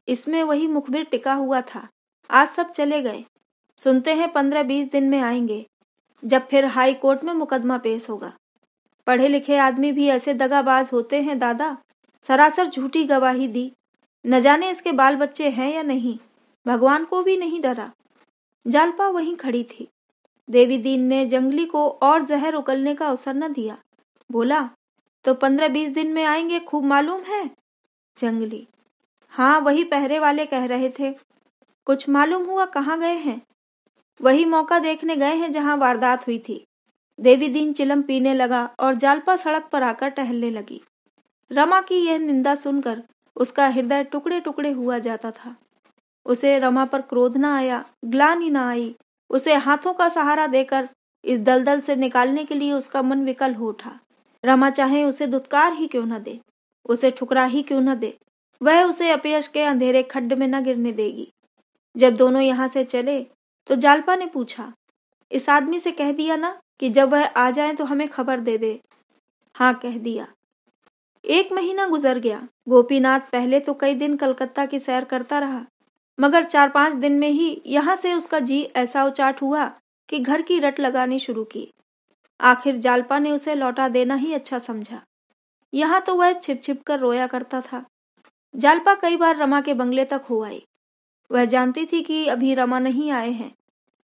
इसमें वही मुखबिर टिका हुआ था। आज सब चले गए। सुनते हैं 15-20 दिन में आएंगे, जब फिर हाई कोर्ट में मुकदमा पेश होगा। पढ़े लिखे आदमी भी ऐसे दगाबाज होते हैं दादा, सरासर झूठी गवाही दी। न जाने इसके बाल बच्चे हैं या नहीं, भगवान को भी नहीं डरा। जालपा वहीं खड़ी थी। देवी दीन ने जंगली को और जहर उगलने का अवसर न दिया। बोला, तो 15-20 दिन में आएंगे, खूब मालूम है? जंगली, हाँ, वही पहरे वाले कह रहे थे। कुछ मालूम हुआ कहाँ गए हैं? वही मौका देखने गए हैं जहाँ वारदात हुई थी। देवी दीन चिलम पीने लगा और जालपा सड़क पर आकर टहलने लगी। रमा की यह निंदा सुनकर उसका हृदय टुकड़े टुकड़े हुआ जाता था। उसे रमा पर क्रोध न आया, ग्लानि न आई। उसे हाथों का सहारा देकर इस दलदल से निकालने के लिए उसका मन विकल हो उठा। रमा चाहे उसे दुत्कार ही क्यों न दे, उसे ठुकरा ही क्यों न दे, वह उसे अपयश के अंधेरे खड्ड में न गिरने देगी। जब दोनों यहाँ से चले तो जालपा ने पूछा, इस आदमी से कह दिया ना कि जब वह आ जाए तो हमें खबर दे दे? हाँ, कह दिया। 1 महीना गुजर गया। गोपीनाथ पहले तो कई दिन कलकत्ता की सैर करता रहा, मगर 4-5 दिन में ही यहाँ से उसका जी ऐसा उचाट हुआ कि घर की रट लगानी शुरू की। आखिर जालपा ने उसे लौटा देना ही अच्छा समझा। यहाँ तो वह छिप छिप कर रोया करता था। जालपा कई बार रमा के बंगले तक हो आई। वह जानती थी कि अभी रमा नहीं आए हैं,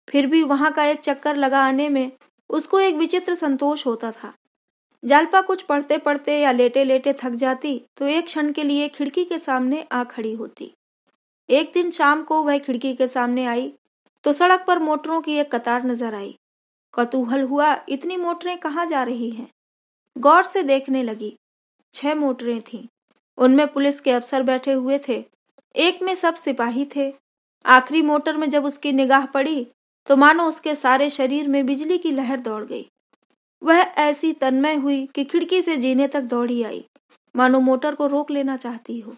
फिर भी वहां का एक चक्कर लगा आने में उसको एक विचित्र संतोष होता था। जालपा कुछ पढ़ते पढ़ते या लेटे लेटे थक जाती तो एक क्षण के लिए खिड़की के सामने आ खड़ी होती। एक दिन शाम को वह खिड़की के सामने आई तो सड़क पर मोटरों की एक कतार नजर आई। कौतूहल हुआ, इतनी मोटरें कहाँ जा रही हैं? गौर से देखने लगी। 6 मोटरें थीं। उनमें पुलिस के अफसर बैठे हुए थे, एक में सब सिपाही थे। आखिरी मोटर में जब उसकी निगाह पड़ी तो मानो उसके सारे शरीर में बिजली की लहर दौड़ गई। वह ऐसी तन्मय हुई कि खिड़की से जीने तक दौड़ी आई, मानो मोटर को रोक लेना चाहती हो।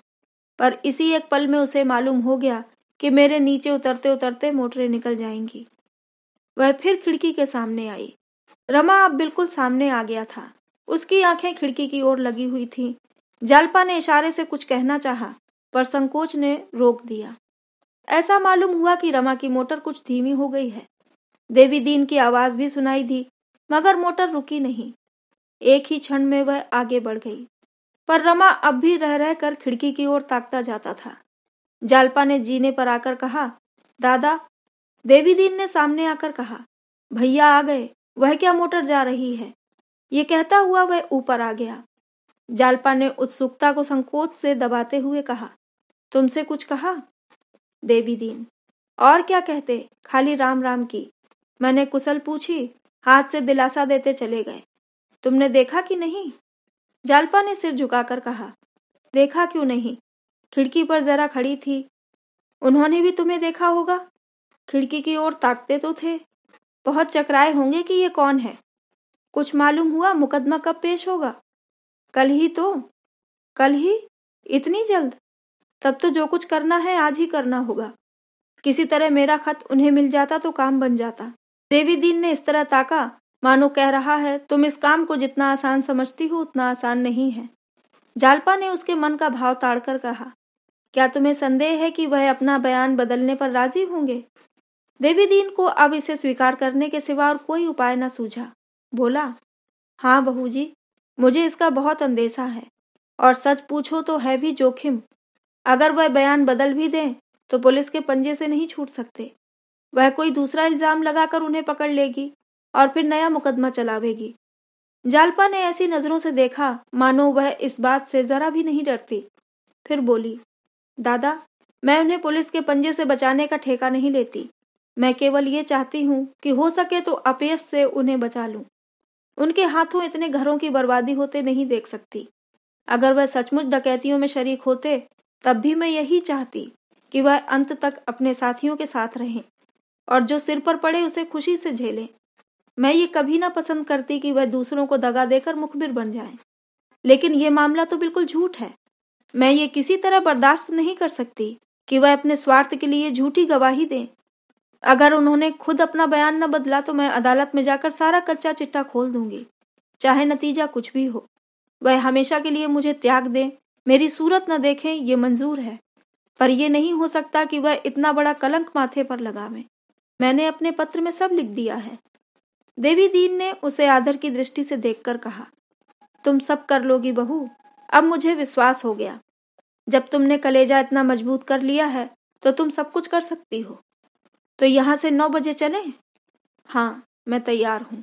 पर इसी एक पल में उसे मालूम हो गया कि मेरे नीचे उतरते उतरते मोटरें निकल जाएंगी। वह फिर खिड़की के सामने आई। रमा अब बिल्कुल सामने आ गया था। उसकी आंखें खिड़की की ओर लगी हुई थीं। जालपा ने इशारे से कुछ कहना चाहा, पर संकोच ने रोक दिया। ऐसा मालूम हुआ कि रमा की मोटर कुछ धीमी हो गई है। देवी दीन की आवाज भी सुनाई दी, मगर मोटर रुकी नहीं। एक ही क्षण में वह आगे बढ़ गई, पर रमा अब भी रह रह कर खिड़की की ओर ताकता जाता था। जालपा ने जीने पर आकर कहा, दादा। देवी दीन ने सामने आकर कहा, भैया आ गए, वह क्या मोटर जा रही है? ये कहता हुआ वह ऊपर आ गया। जालपा ने उत्सुकता को संकोच से दबाते हुए कहा, तुमसे कुछ कहा? देवी दीन, और क्या कहते, खाली राम राम की। मैंने कुशल पूछी, हाथ से दिलासा देते चले गए। तुमने देखा कि नहीं? जालपा ने सिर झुकाकर कहा, देखा क्यों नहीं, खिड़की पर जरा खड़ी थी। उन्होंने भी तुम्हें देखा होगा, खिड़की की ओर ताकते तो थे। बहुत चकराए होंगे कि ये कौन है। कुछ मालूम हुआ मुकदमा कब पेश होगा? कल ही तो। कल ही? इतनी जल्द? तब तो जो कुछ करना है आज ही करना होगा। किसी तरह मेरा खत उन्हें मिल जाता तो काम बन जाता। देवी दीन ने इस तरह ताका मानो कह रहा है, तुम इस काम को जितना आसान समझती हो उतना आसान नहीं है। जालपा ने उसके मन का भाव ताड़कर कहा, क्या तुम्हें संदेह है कि वह अपना बयान बदलने पर राजी होंगे? देवी दीन को अब इसे स्वीकार करने के सिवा और कोई उपाय न सूझा। बोला, हाँ बहू जी, मुझे इसका बहुत अंदेशा है, और सच पूछो तो है भी जोखिम। अगर वह बयान बदल भी दें तो पुलिस के पंजे से नहीं छूट सकते। वह कोई दूसरा इल्जाम लगाकर उन्हें पकड़ लेगी और फिर नया मुकदमा चलावेगी। जालपा ने ऐसी नजरों से देखा मानो वह इस बात से जरा भी नहीं डरती। फिर बोली, दादा, मैं उन्हें पुलिस के पंजे से बचाने का ठेका नहीं लेती। मैं केवल ये चाहती हूँ कि हो सके तो अपयश से उन्हें बचा लूं। उनके हाथों इतने घरों की बर्बादी होते नहीं देख सकती। अगर वह सचमुच डकैतियों में शरीक होते तब भी मैं यही चाहती कि वह अंत तक अपने साथियों के साथ रहें और जो सिर पर पड़े उसे खुशी से झेलें। मैं ये कभी ना पसंद करती कि वह दूसरों को दगा देकर मुखबिर बन जाएं। लेकिन ये मामला तो बिल्कुल झूठ है। मैं ये किसी तरह बर्दाश्त नहीं कर सकती कि वह अपने स्वार्थ के लिए झूठी गवाही दें। अगर उन्होंने खुद अपना बयान न बदला तो मैं अदालत में जाकर सारा कच्चा चिट्ठा खोल दूंगी, चाहे नतीजा कुछ भी हो। वह हमेशा के लिए मुझे त्याग दें, मेरी सूरत न देखें, ये मंजूर है, पर यह नहीं हो सकता कि वह इतना बड़ा कलंक माथे पर लगावें। मैंने अपने पत्र में सब लिख दिया है। देवी दीन ने उसे आदर की दृष्टि से देखकर कहा, तुम सब कर लोगी बहू, अब मुझे विश्वास हो गया। जब तुमने कलेजा इतना मजबूत कर लिया है तो तुम सब कुछ कर सकती हो। तो यहाँ से 9 बजे चलें? हाँ, मैं तैयार हूँ।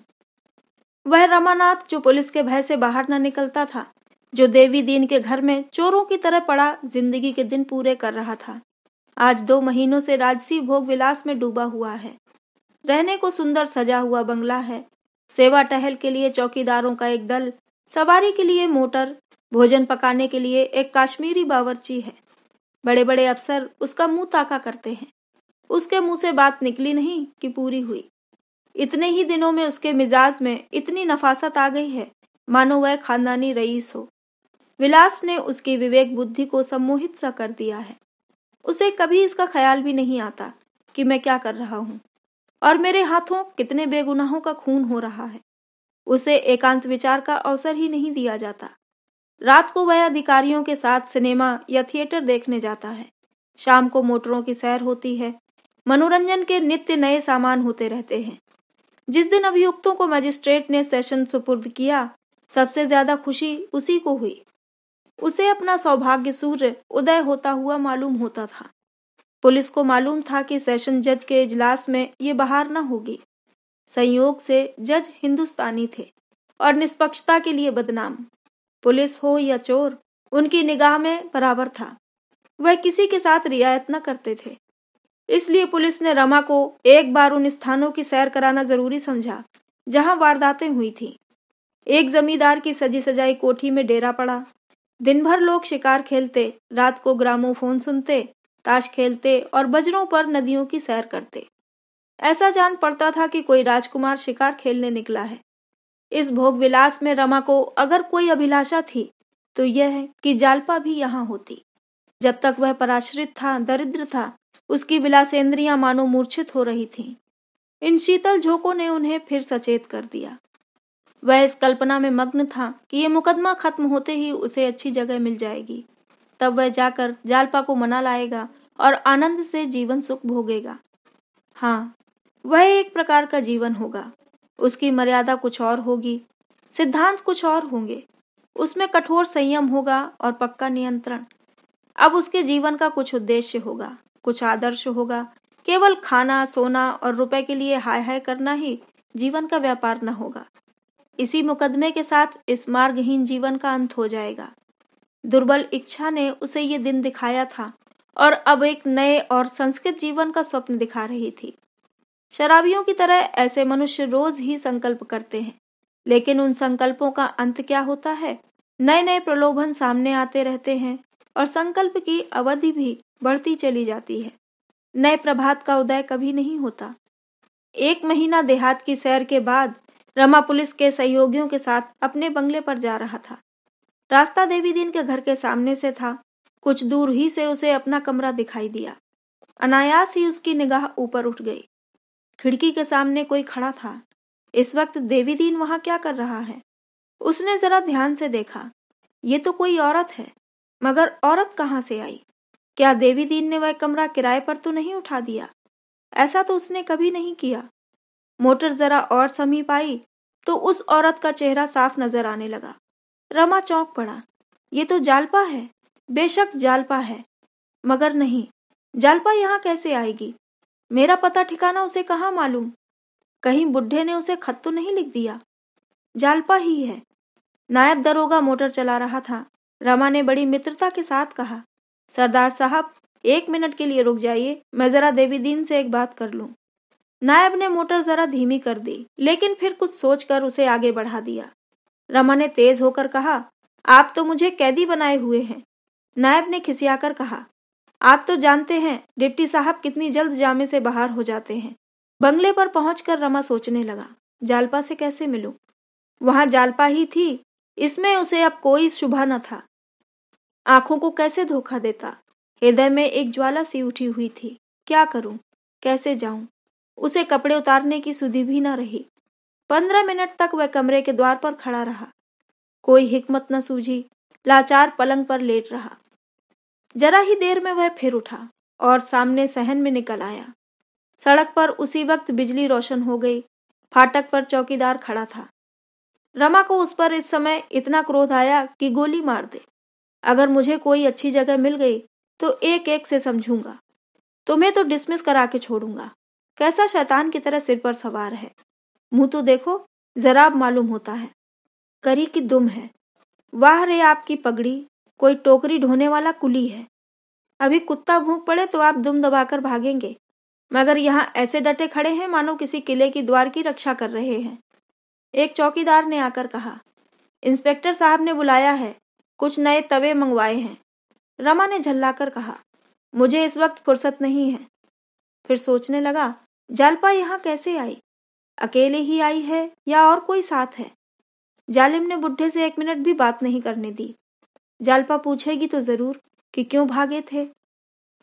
वह रमानाथ जो पुलिस के भय से बाहर न निकलता था, जो देवी दीन के घर में चोरों की तरह पड़ा जिंदगी के दिन पूरे कर रहा था, आज 2 महीनों से राजसी भोग विलास में डूबा हुआ है। रहने को सुंदर सजा हुआ बंगला है, सेवा टहल के लिए चौकीदारों का एक दल, सवारी के लिए मोटर, भोजन पकाने के लिए एक काश्मीरी बावर्ची है। बड़े बड़े अफसर उसका मुंह ताका करते हैं। उसके मुंह से बात निकली नहीं कि पूरी हुई। इतने ही दिनों में उसके मिजाज में इतनी नफासत आ गई है मानो वह खानदानी रईस हो। विलास ने उसकी विवेक बुद्धि को सम्मोहित सा कर दिया है। उसे कभी इसका ख्याल भी नहीं आता कि मैं क्या कर रहा हूँ और मेरे हाथों कितने बेगुनाहों का खून हो रहा है। उसे एकांत विचार का अवसर ही नहीं दिया जाता। रात को वह अधिकारियों के साथ सिनेमा या थिएटर देखने जाता है। शाम को मोटरों की सैर होती है। मनोरंजन के नित्य नए सामान होते रहते हैं। जिस दिन अभियुक्तों को मजिस्ट्रेट ने सेशन सुपुर्द किया, सबसे ज्यादा खुशी उसी को हुई। उसे अपना सौभाग्य सूर्य उदय होता हुआ मालूम होता था। पुलिस को मालूम था कि सेशन जज के इजलास में ये बहार न होगी। संयोग से जज हिंदुस्तानी थे और निष्पक्षता के लिए बदनाम। पुलिस हो या चोर, उनकी निगाह में बराबर था। वह किसी के साथ रियायत न करते थे। इसलिए पुलिस ने रमा को एक बार उन स्थानों की सैर कराना जरूरी समझा जहां वारदातें हुई थीं। एक जमींदार की सजी सजाई कोठी में डेरा पड़ा। दिन भर लोग शिकार खेलते, रात को ग्रामोफोन सुनते, ताश खेलते और बजरों पर नदियों की सैर करते। ऐसा जान पड़ता था कि कोई राजकुमार शिकार खेलने निकला है। इस भोग विलास में रमा को अगर कोई अभिलाषा थी तो यह है कि जालपा भी यहाँ होती। जब तक वह पराश्रित था, दरिद्र था, उसकी विलासेंद्रियां मानो मूर्छित हो रही थीं। इन शीतल झोंकों ने उन्हें फिर सचेत कर दिया। वह इस कल्पना में मग्न था कि ये मुकदमा खत्म होते ही उसे अच्छी जगह मिल जाएगी। तब वह जाकर जालपा को मना लाएगा और आनंद से जीवन सुख भोगेगा। हाँ, वह एक प्रकार का जीवन होगा। उसकी मर्यादा कुछ और होगी, सिद्धांत कुछ और होंगे। उसमें कठोर संयम होगा और पक्का नियंत्रण। अब उसके जीवन का कुछ उद्देश्य होगा, कुछ आदर्श होगा। केवल खाना, सोना और रुपए के लिए हाय हाय करना ही जीवन का व्यापार न होगा। इसी मुकदमे के साथ इस मार्गहीन जीवन का अंत हो जाएगा। दुर्बल इच्छा ने उसे ये दिन दिखाया था और अब एक नए और संस्कृत जीवन का स्वप्न दिखा रही थी। शराबियों की तरह ऐसे मनुष्य रोज ही संकल्प करते हैं, लेकिन उन संकल्पों का अंत क्या होता है? नए नए प्रलोभन सामने आते रहते हैं और संकल्प की अवधि भी बढ़ती चली जाती है। नए प्रभात का उदय कभी नहीं होता। 1 महीना देहात की सैर के बाद रमा पुलिस के सहयोगियों के साथ अपने बंगले पर जा रहा था। रास्ता देवी दीन के घर के सामने से था। कुछ दूर ही से उसे अपना कमरा दिखाई दिया। अनायास ही उसकी निगाह ऊपर उठ गई। खिड़की के सामने कोई खड़ा था। इस वक्त देवी दीन वहां क्या कर रहा है? उसने जरा ध्यान से देखा। ये तो कोई औरत है, मगर औरत कहाँ से आई? क्या देवी दीन ने वह कमरा किराए पर तो नहीं उठा दिया? ऐसा तो उसने कभी नहीं किया। मोटर जरा और समीप आई तो उस औरत का चेहरा साफ नजर आने लगा। रमा चौंक पड़ा। ये तो जालपा है। बेशक जालपा है, मगर नहीं, जालपा यहाँ कैसे आएगी? मेरा पता ठिकाना उसे कहाँ मालूम? कहीं बुढ़े ने उसे खत तो नहीं लिख दिया? जालपा ही है। नायब दरोगा मोटर चला रहा था। रमा ने बड़ी मित्रता के साथ कहा, सरदार साहब 1 मिनट के लिए रुक जाइए, मैं जरा देवी दीन से एक बात कर लूं। नायब ने मोटर जरा धीमी कर दी, लेकिन फिर कुछ सोचकर उसे आगे बढ़ा दिया। रमा ने तेज होकर कहा, आप तो मुझे कैदी बनाए हुए हैं, नायब ने खिसियाकर कहा। आप तो जानते हैं डिप्टी साहब कितनी जल्द जामे से बाहर हो जाते हैं। बंगले पर पहुंचकर रमा सोचने लगा, जालपा से कैसे मिलूं? वहां जालपा ही थी, इसमें उसे अब कोई शुबा न था। आंखों को कैसे धोखा देता? हृदय में एक ज्वाला सी उठी हुई थी। क्या करूं? कैसे जाऊं? उसे कपड़े उतारने की सुधि भी न रही। 15 मिनट तक वह कमरे के द्वार पर खड़ा रहा। कोई हिकमत न सूझी, लाचार पलंग पर लेट रहा। जरा ही देर में वह फिर उठा और सामने सहन में निकल आया। सड़क पर उसी वक्त बिजली रोशन हो गई। फाटक पर चौकीदार खड़ा था। रमा को उस पर इस समय इतना क्रोध आया कि गोली मार दे। अगर मुझे कोई अच्छी जगह मिल गई तो एक एक से समझूंगा। तुम्हें तो डिसमिस करा के छोड़ूंगा। कैसा शैतान की तरह सिर पर सवार है। मुंह तो देखो, जराब मालूम होता है। करी की दुम है। वाह रे आपकी पगड़ी, कोई टोकरी ढोने वाला कुली है। अभी कुत्ता भूख पड़े तो आप दुम दबाकर भागेंगे, मगर यहाँ ऐसे डटे खड़े हैं मानो किसी किले की द्वार की रक्षा कर रहे हैं। एक चौकीदार ने आकर कहा, इंस्पेक्टर साहब ने बुलाया है, कुछ नए तवे मंगवाए हैं। रमा ने झल्लाकर कहा, मुझे इस वक्त फुर्सत नहीं है। फिर सोचने लगा, जालपा यहाँ कैसे आई? अकेले ही आई है या और कोई साथ है? जालिम ने बुढ़े से 1 मिनट भी बात नहीं करने दी। जालपा पूछेगी तो जरूर कि क्यों भागे थे।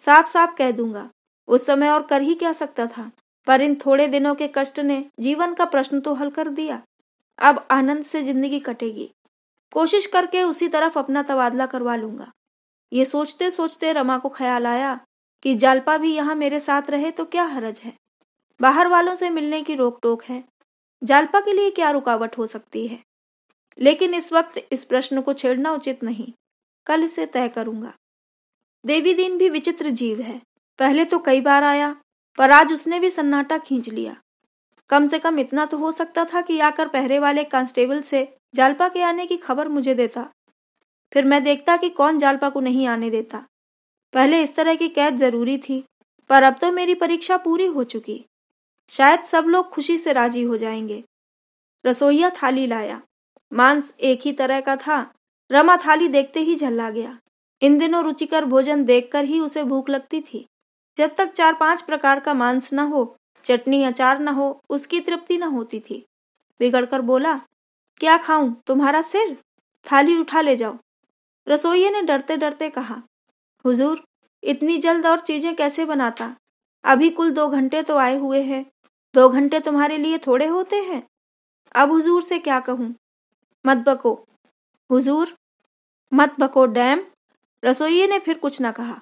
साफ साफ कह दूंगा, उस समय और कर ही क्या सकता था, पर इन थोड़े दिनों के कष्ट ने जीवन का प्रश्न तो हल कर दिया। अब आनंद से जिंदगी कटेगी। कोशिश करके उसी तरफ अपना तबादला करवा लूंगा। ये सोचते सोचते रमा को ख्याल आया कि जालपा भी यहाँ मेरे साथ रहे तो क्या हरज है। बाहर वालों से मिलने की रोक टोक है, जालपा के लिए क्या रुकावट हो सकती है। लेकिन इस वक्त इस प्रश्न को छेड़ना उचित नहीं, कल इसे तय करूंगा। देवी दीन भी विचित्र जीव है। पहले तो कई बार आया, पर आज उसने भी सन्नाटा खींच लिया। कम से कम इतना तो हो सकता था कि आकर पहरे वाले कांस्टेबल से जालपा के आने की खबर मुझे देता। फिर मैं देखता कि कौन जालपा को नहीं आने देता। पहले इस तरह की कैद जरूरी थी, पर अब तो मेरी परीक्षा पूरी हो चुकी। शायद सब लोग खुशी से राजी हो जाएंगे। रसोइया थाली लाया। मांस एक ही तरह का था। रमा थाली देखते ही झल्ला गया। इन दिनों रुचिकर भोजन देखकर ही उसे भूख लगती थी। जब तक 4-5 प्रकार का मांस न हो, चटनी अचार न हो, उसकी तृप्ति न होती थी। बिगड़कर बोला, क्या खाऊं, तुम्हारा सिर? थाली उठा ले जाओ। रसोइये ने डरते डरते कहा, हुजूर, इतनी जल्द और चीजें कैसे बनाता? अभी कुल 2 घंटे तो आए हुए हैं। 2 घंटे तुम्हारे लिए थोड़े होते हैं। अब हुजूर से क्या कहूं? मत बको हुजूर, मत बको डैम। रसोइये ने फिर कुछ न कहा।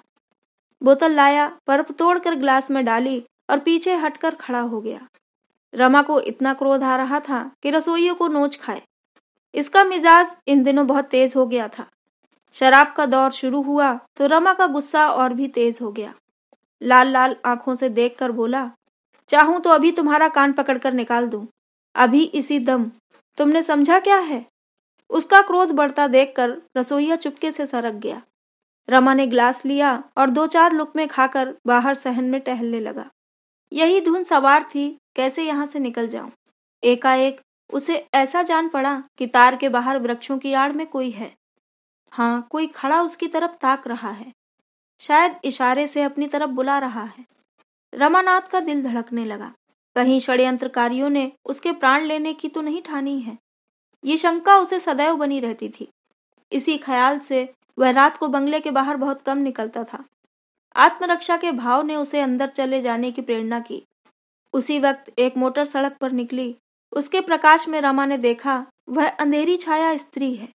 बोतल लाया, बर्फ तोड़कर गिलास में डाली और पीछे हटकर खड़ा हो गया। रमा को इतना क्रोध आ रहा था कि रसोइये को नोच खाए। इसका मिजाज इन दिनों बहुत तेज हो गया था। शराब का दौर शुरू हुआ तो रमा का गुस्सा और भी तेज हो गया। लाल लाल आंखों से देखकर बोला, चाहूं तो अभी तुम्हारा कान पकड़कर निकाल दूं, अभी इसी दम। तुमने समझा क्या है? उसका क्रोध बढ़ता देखकर रसोइया चुपके से सरक गया। रमा ने गिलास लिया और 2-4 लुकमे खाकर बाहर सहन में टहलने लगा। यही धुन सवार थी, कैसे यहाँ से निकल जाऊं। एकाएक उसे ऐसा जान पड़ा कि तार के बाहर वृक्षों की आड़ में कोई है। हाँ, कोई खड़ा उसकी तरफ ताक रहा है। शायद इशारे से अपनी तरफ बुला रहा है। रमानाथ का दिल धड़कने लगा। कहीं षड्यंत्रकारियों ने उसके प्राण लेने की तो नहीं ठानी है। ये शंका उसे सदैव बनी रहती थी। इसी ख्याल से वह रात को बंगले के बाहर बहुत कम निकलता था। आत्मरक्षा के भाव ने उसे अंदर चले जाने की प्रेरणा की। उसी वक्त एक मोटर सड़क पर निकली। उसके प्रकाश में रमा ने देखा, वह अंधेरी छाया स्त्री है।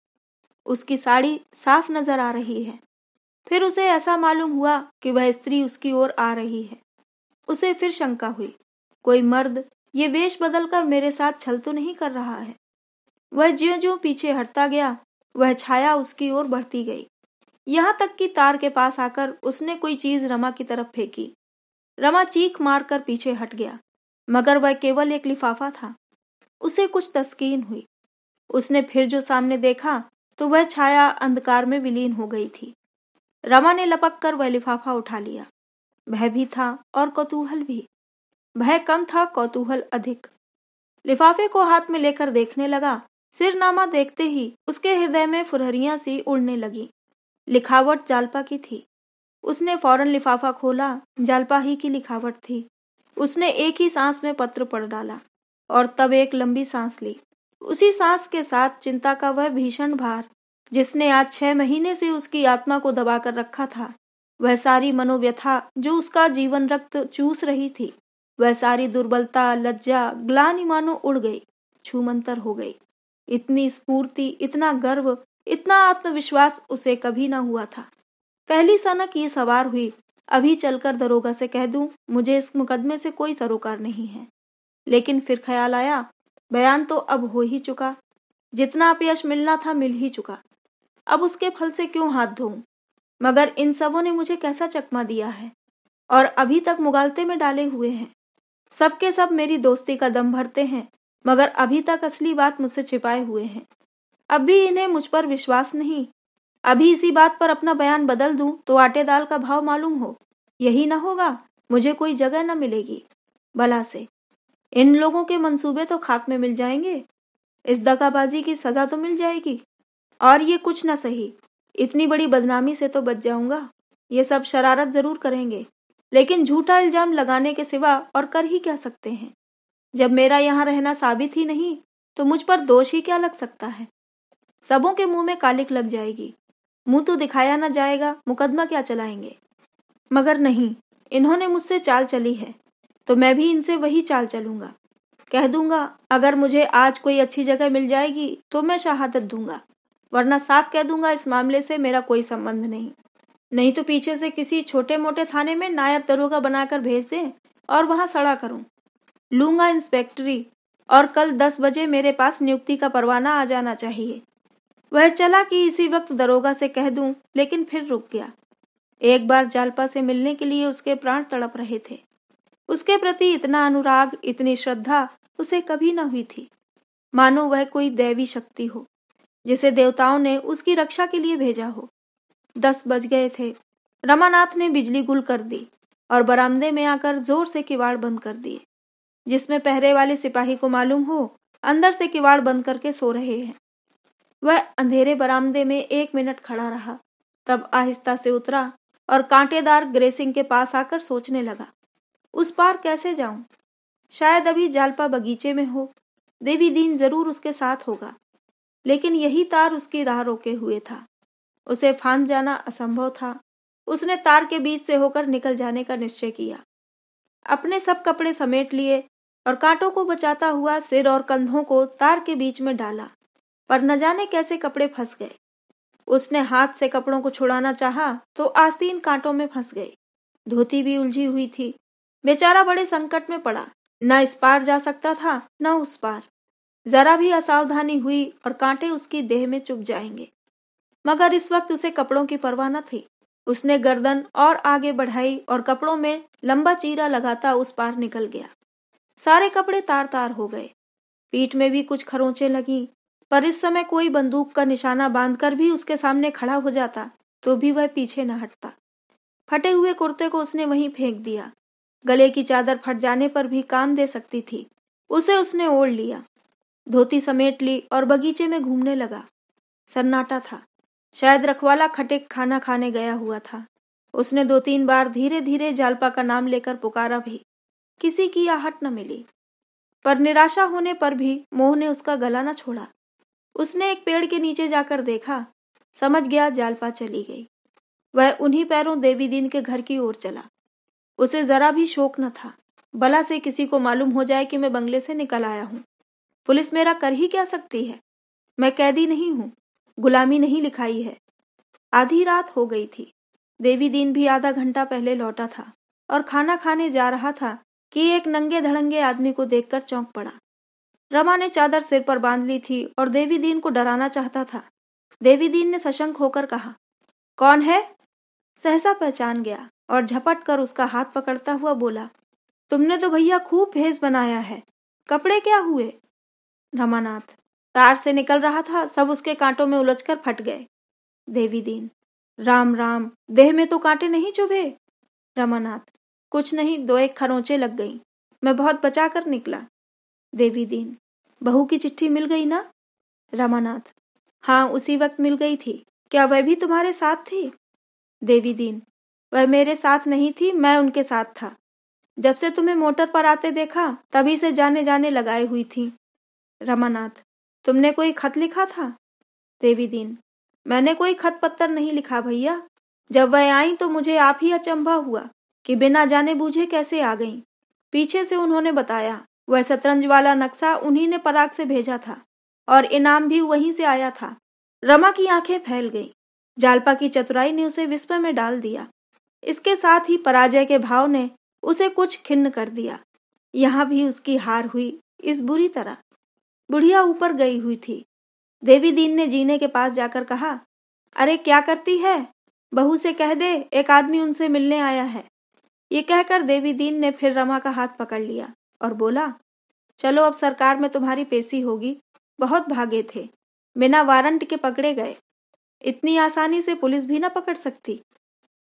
उसकी साड़ी साफ नजर आ रही है। फिर उसे ऐसा मालूम हुआ कि वह स्त्री उसकी ओर आ रही है। उसे फिर शंका हुई, कोई मर्द ये वेश बदलकर मेरे साथ छल तो नहीं कर रहा है। वह ज्यों-ज्यों पीछे हटता गया, वह छाया उसकी ओर बढ़ती गई। यहाँ तक कि तार के पास आकर उसने कोई चीज रमा की तरफ फेंकी। रमा चीख मारकर पीछे हट गया, मगर वह केवल एक लिफाफा था। उसे कुछ तस्कीन हुई। उसने फिर जो सामने देखा तो वह छाया अंधकार में विलीन हो गई थी। रमा ने लपक कर वह लिफाफा उठा लिया। भय भी था और कौतूहल भी। भय कम था, कौतूहल अधिक। लिफाफे को हाथ में लेकर देखने लगा सिरनामा देखते ही उसके हृदय में फुरहरियां सी उड़ने लगी। लिखावट जालपा की थी। उसने फौरन लिफाफा खोला। जालपा ही की लिखावट थी। उसने एक ही सांस में पत्र पढ़ डाला और तब एक लंबी सांस ली। उसी सांस के साथ चिंता का वह भीषण भार जिसने आज 6 महीने से उसकी आत्मा को दबाकर रखा था, वह सारी मनोव्यथा जो उसका जीवन रक्त चूस रही थी, वह सारी दुर्बलता, लज्जा, ग्लानि मानो उड़ गई, छूमंतर हो गई। इतनी स्फूर्ति, इतना गर्व, इतना आत्मविश्वास उसे कभी न हुआ था। पहली सनक ये सवार हुई, अभी चलकर दरोगा से कह दूं, मुझे इस मुकदमे से कोई सरोकार नहीं है। लेकिन फिर ख्याल आया, बयान तो अब हो ही चुका, जितना अपयश मिलना था मिल ही चुका। अब उसके फल से क्यों हाथ धोऊं? मगर इन सबों ने मुझे कैसा चकमा दिया है और अभी तक मुगालते में डाले हुए हैं। सबके सब मेरी दोस्ती का दम भरते हैं, मगर अभी तक असली बात मुझसे छिपाए हुए हैं। अब भी इन्हें मुझ पर विश्वास नहीं। अभी इसी बात पर अपना बयान बदल दूं तो आटे दाल का भाव मालूम हो। यही न होगा, मुझे कोई जगह न मिलेगी। भला से इन लोगों के मंसूबे तो खाक में मिल जाएंगे। इस दगाबाजी की सजा तो मिल जाएगी। और ये कुछ न सही, इतनी बड़ी बदनामी से तो बच जाऊंगा। ये सब शरारत जरूर करेंगे, लेकिन झूठा इल्जाम लगाने के सिवा और कर ही क्या सकते हैं। जब मेरा यहाँ रहना साबित ही नहीं, तो मुझ पर दोष ही क्या लग सकता है। सबों के मुंह में कालिक लग जाएगी। मुंह तो दिखाया न जाएगा, मुकदमा क्या चलाएंगे। मगर नहीं, इन्होंने मुझसे चाल चली है, तो मैं भी इनसे वही चाल चलूंगा। कह दूंगा, अगर मुझे आज कोई अच्छी जगह मिल जाएगी तो मैं शहादत दूंगा, वरना साफ कह दूंगा इस मामले से मेरा कोई संबंध नहीं। नहीं तो पीछे से किसी छोटे मोटे थाने में नायब दरोगा बनाकर भेज दें और वहां सड़ा करूं। लूंगा इंस्पेक्टरी, और कल 10 बजे मेरे पास नियुक्ति का परवाना आ जाना चाहिए। वह चला कि इसी वक्त दरोगा से कह दूं, लेकिन फिर रुक गया। एक बार जालपा से मिलने के लिए उसके प्राण तड़प रहे थे। उसके प्रति इतना अनुराग, इतनी श्रद्धा उसे कभी न हुई थी। मानो वह कोई दैवी शक्ति हो, जिसे देवताओं ने उसकी रक्षा के लिए भेजा हो। 10 बज गए थे। रमानाथ ने बिजली गुल कर दी और बरामदे में आकर जोर से किवाड़ बंद कर दिए। जिसमें पहरे वाले सिपाही को मालूम हो, अंदर से किवाड़ बंद करके सो रहे हैं। वह अंधेरे बरामदे में 1 मिनट खड़ा रहा, तब आहिस्ता से उतरा और कांटेदार ग्रेसिंग के पास आकर सोचने लगा, उस पार कैसे जाऊं? शायद अभी जालपा बगीचे में हो, देवी दीन जरूर उसके साथ होगा। लेकिन यही तार उसकी राह रोके हुए था। उसे फांद जाना असंभव था। उसने तार के बीच से होकर निकल जाने का निश्चय किया। अपने सब कपड़े समेट लिए और कांटों को बचाता हुआ सिर और कंधों को तार के बीच में डाला, पर न जाने कैसे कपड़े फंस गए। उसने हाथ से कपड़ों को छुड़ाना चाहा तो आस्तीन कांटों में फंस गए। धोती भी उलझी हुई थी। बेचारा बड़े संकट में पड़ा। न इस पार जा सकता था, न उस पार। जरा भी असावधानी हुई और कांटे उसकी देह में चुभ जाएंगे। मगर इस वक्त उसे कपड़ों की परवाह न थी। उसने गर्दन और आगे बढ़ाई और कपड़ों में लंबा चीरा लगाता उस पार निकल गया। सारे कपड़े तार तार हो गए। पीठ में भी कुछ खरोंचें लगीं, पर इस समय कोई बंदूक का निशाना बांधकर भी उसके सामने खड़ा हो जाता तो भी वह पीछे न हटता। फटे हुए कुर्ते को उसने वहीं फेंक दिया। गले की चादर फट जाने पर भी काम दे सकती थी, उसे उसने ओढ़ लिया। धोती समेट ली और बगीचे में घूमने लगा। सन्नाटा था। शायद रखवाला खटे खाना खाने गया हुआ था। उसने 2-3 बार धीरे धीरे जालपा का नाम लेकर पुकारा भी, किसी की आहट न मिली। पर निराशा होने पर भी मोह ने उसका गला न छोड़ा। उसने एक पेड़ के नीचे जाकर देखा, समझ गया जालपा चली गई। वह उन्हीं पैरों देवी दीन के घर की ओर चला। उसे जरा भी शौक न था, भला से किसी को मालूम हो जाए कि मैं बंगले से निकल आया हूं। पुलिस मेरा कर ही क्या सकती है? मैं कैदी नहीं हूं, गुलामी नहीं लिखाई है। आधी रात हो गई थी। देवी दीन भी आधा घंटा पहले लौटा था और खाना खाने जा रहा था कि एक नंगे धड़ंगे आदमी को देखकर चौंक पड़ा। रमा ने चादर सिर पर बांध ली थी और देवी दीन को डराना चाहता था। देवी दीन ने सशंक होकर कहा, कौन है? सहसा पहचान गया और झपट कर उसका हाथ पकड़ता हुआ बोला, तुमने तो भैया खूब भेष बनाया है, कपड़े क्या हुए? रमानाथ, तार से निकल रहा था, सब उसके कांटों में उलझकर फट गए। देवी दीन, राम राम, देह में तो कांटे नहीं चुभे? रमानाथ, कुछ नहीं, 2-1 खरोंचे लग गई, मैं बहुत बचा कर निकला। देवी दीन, बहू की चिट्ठी मिल गई ना? रमानाथ: हाँ, उसी वक्त मिल गई थी। क्या वह भी तुम्हारे साथ थी? देवी दीन: वह मेरे साथ नहीं थी, मैं उनके साथ था। जब से तुम्हें मोटर पर आते देखा तभी से जाने जाने लगाए हुई थी। रमानाथ: तुमने कोई खत लिखा था? देवी दीन: मैंने कोई खत पत्तर नहीं लिखा भैया। जब वह आई तो मुझे आप ही अचंभा हुआ कि बिना जाने बूझे कैसे आ गईं। पीछे से उन्होंने बताया, वह शतरंज वाला नक्शा उन्हीं ने पराग से भेजा था और इनाम भी वहीं से आया था। रमा की आंखें फैल गईं। जालपा की चतुराई ने उसे विस्मय में डाल दिया। इसके साथ ही पराजय के भाव ने उसे कुछ खिन्न कर दिया। यहाँ भी उसकी हार हुई इस बुरी तरह। बुढ़िया ऊपर गई हुई थी। देवी दीन ने जीने के पास जाकर कहा, अरे क्या करती है, बहू से कह दे एक आदमी उनसे मिलने आया है। ये कहकर देवी दीन ने फिर रमा का हाथ पकड़ लिया और बोला, चलो अब सरकार में तुम्हारी पेशी होगी। बहुत भागे थे, बिना वारंट के पकड़े गए। इतनी आसानी से पुलिस भी न पकड़ सकती।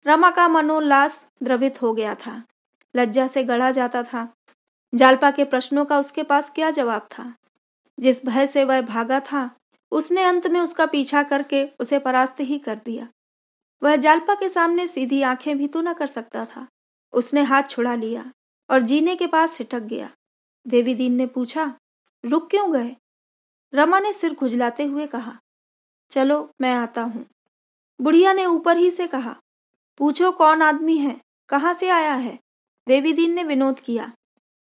रमा का मनोल्लास द्रवित हो गया था, लज्जा से गड़ा जाता था। जालपा के प्रश्नों का उसके पास क्या जवाब था? जिस भय से वह भागा था उसने अंत में उसका पीछा करके उसे परास्त ही कर दिया। वह जालपा के सामने सीधी आंखें भी तो न कर सकता था। उसने हाथ छुड़ा लिया और जीने के पास छिटक गया। देवी दीन ने पूछा, रुक क्यों गए? रमा ने सिर खुजलाते हुए कहा, चलो मैं आता हूं। बुढ़िया ने ऊपर ही से कहा, पूछो कौन आदमी है, कहाँ से आया है? देवी दीन ने विनोद किया,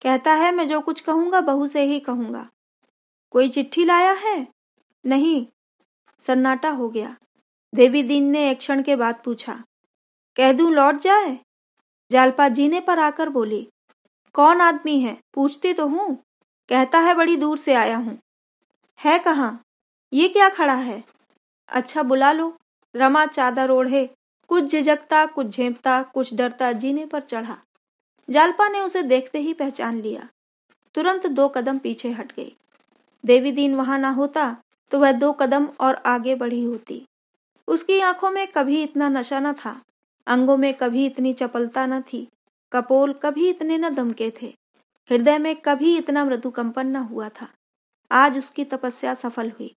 कहता है मैं जो कुछ कहूंगा बहू से ही कहूंगा। कोई चिट्ठी लाया है? नहीं। सन्नाटा हो गया। देवी दीन ने एक क्षण के बाद पूछा, कह दूं लौट जाए? जालपा जीने पर आकर बोली, कौन आदमी है, पूछती तो हूं। कहता है बड़ी दूर से आया हूं। है कहाँ? ये क्या खड़ा है? अच्छा बुला लो। रमा चादर ओढ़े कुछ झिझकता, कुछ झेंपता, कुछ डरता जीने पर चढ़ा। जालपा ने उसे देखते ही पहचान लिया। तुरंत 2 कदम पीछे हट गई। देवी दीन वहां ना होता तो वह 2 कदम और आगे बढ़ी होती। उसकी आंखों में कभी इतना नशा न था, अंगों में कभी इतनी चपलता न थी, कपोल कभी इतने न दमके थे, हृदय में कभी इतना मृदु कंपन न हुआ था। आज उसकी तपस्या सफल हुई।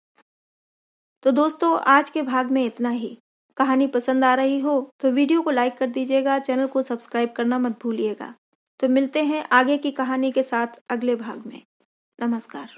तो दोस्तों, आज के भाग में इतना ही। कहानी पसंद आ रही हो तो वीडियो को लाइक कर दीजिएगा, चैनल को सब्सक्राइब करना मत भूलिएगा। तो मिलते हैं आगे की कहानी के साथ अगले भाग में। नमस्कार।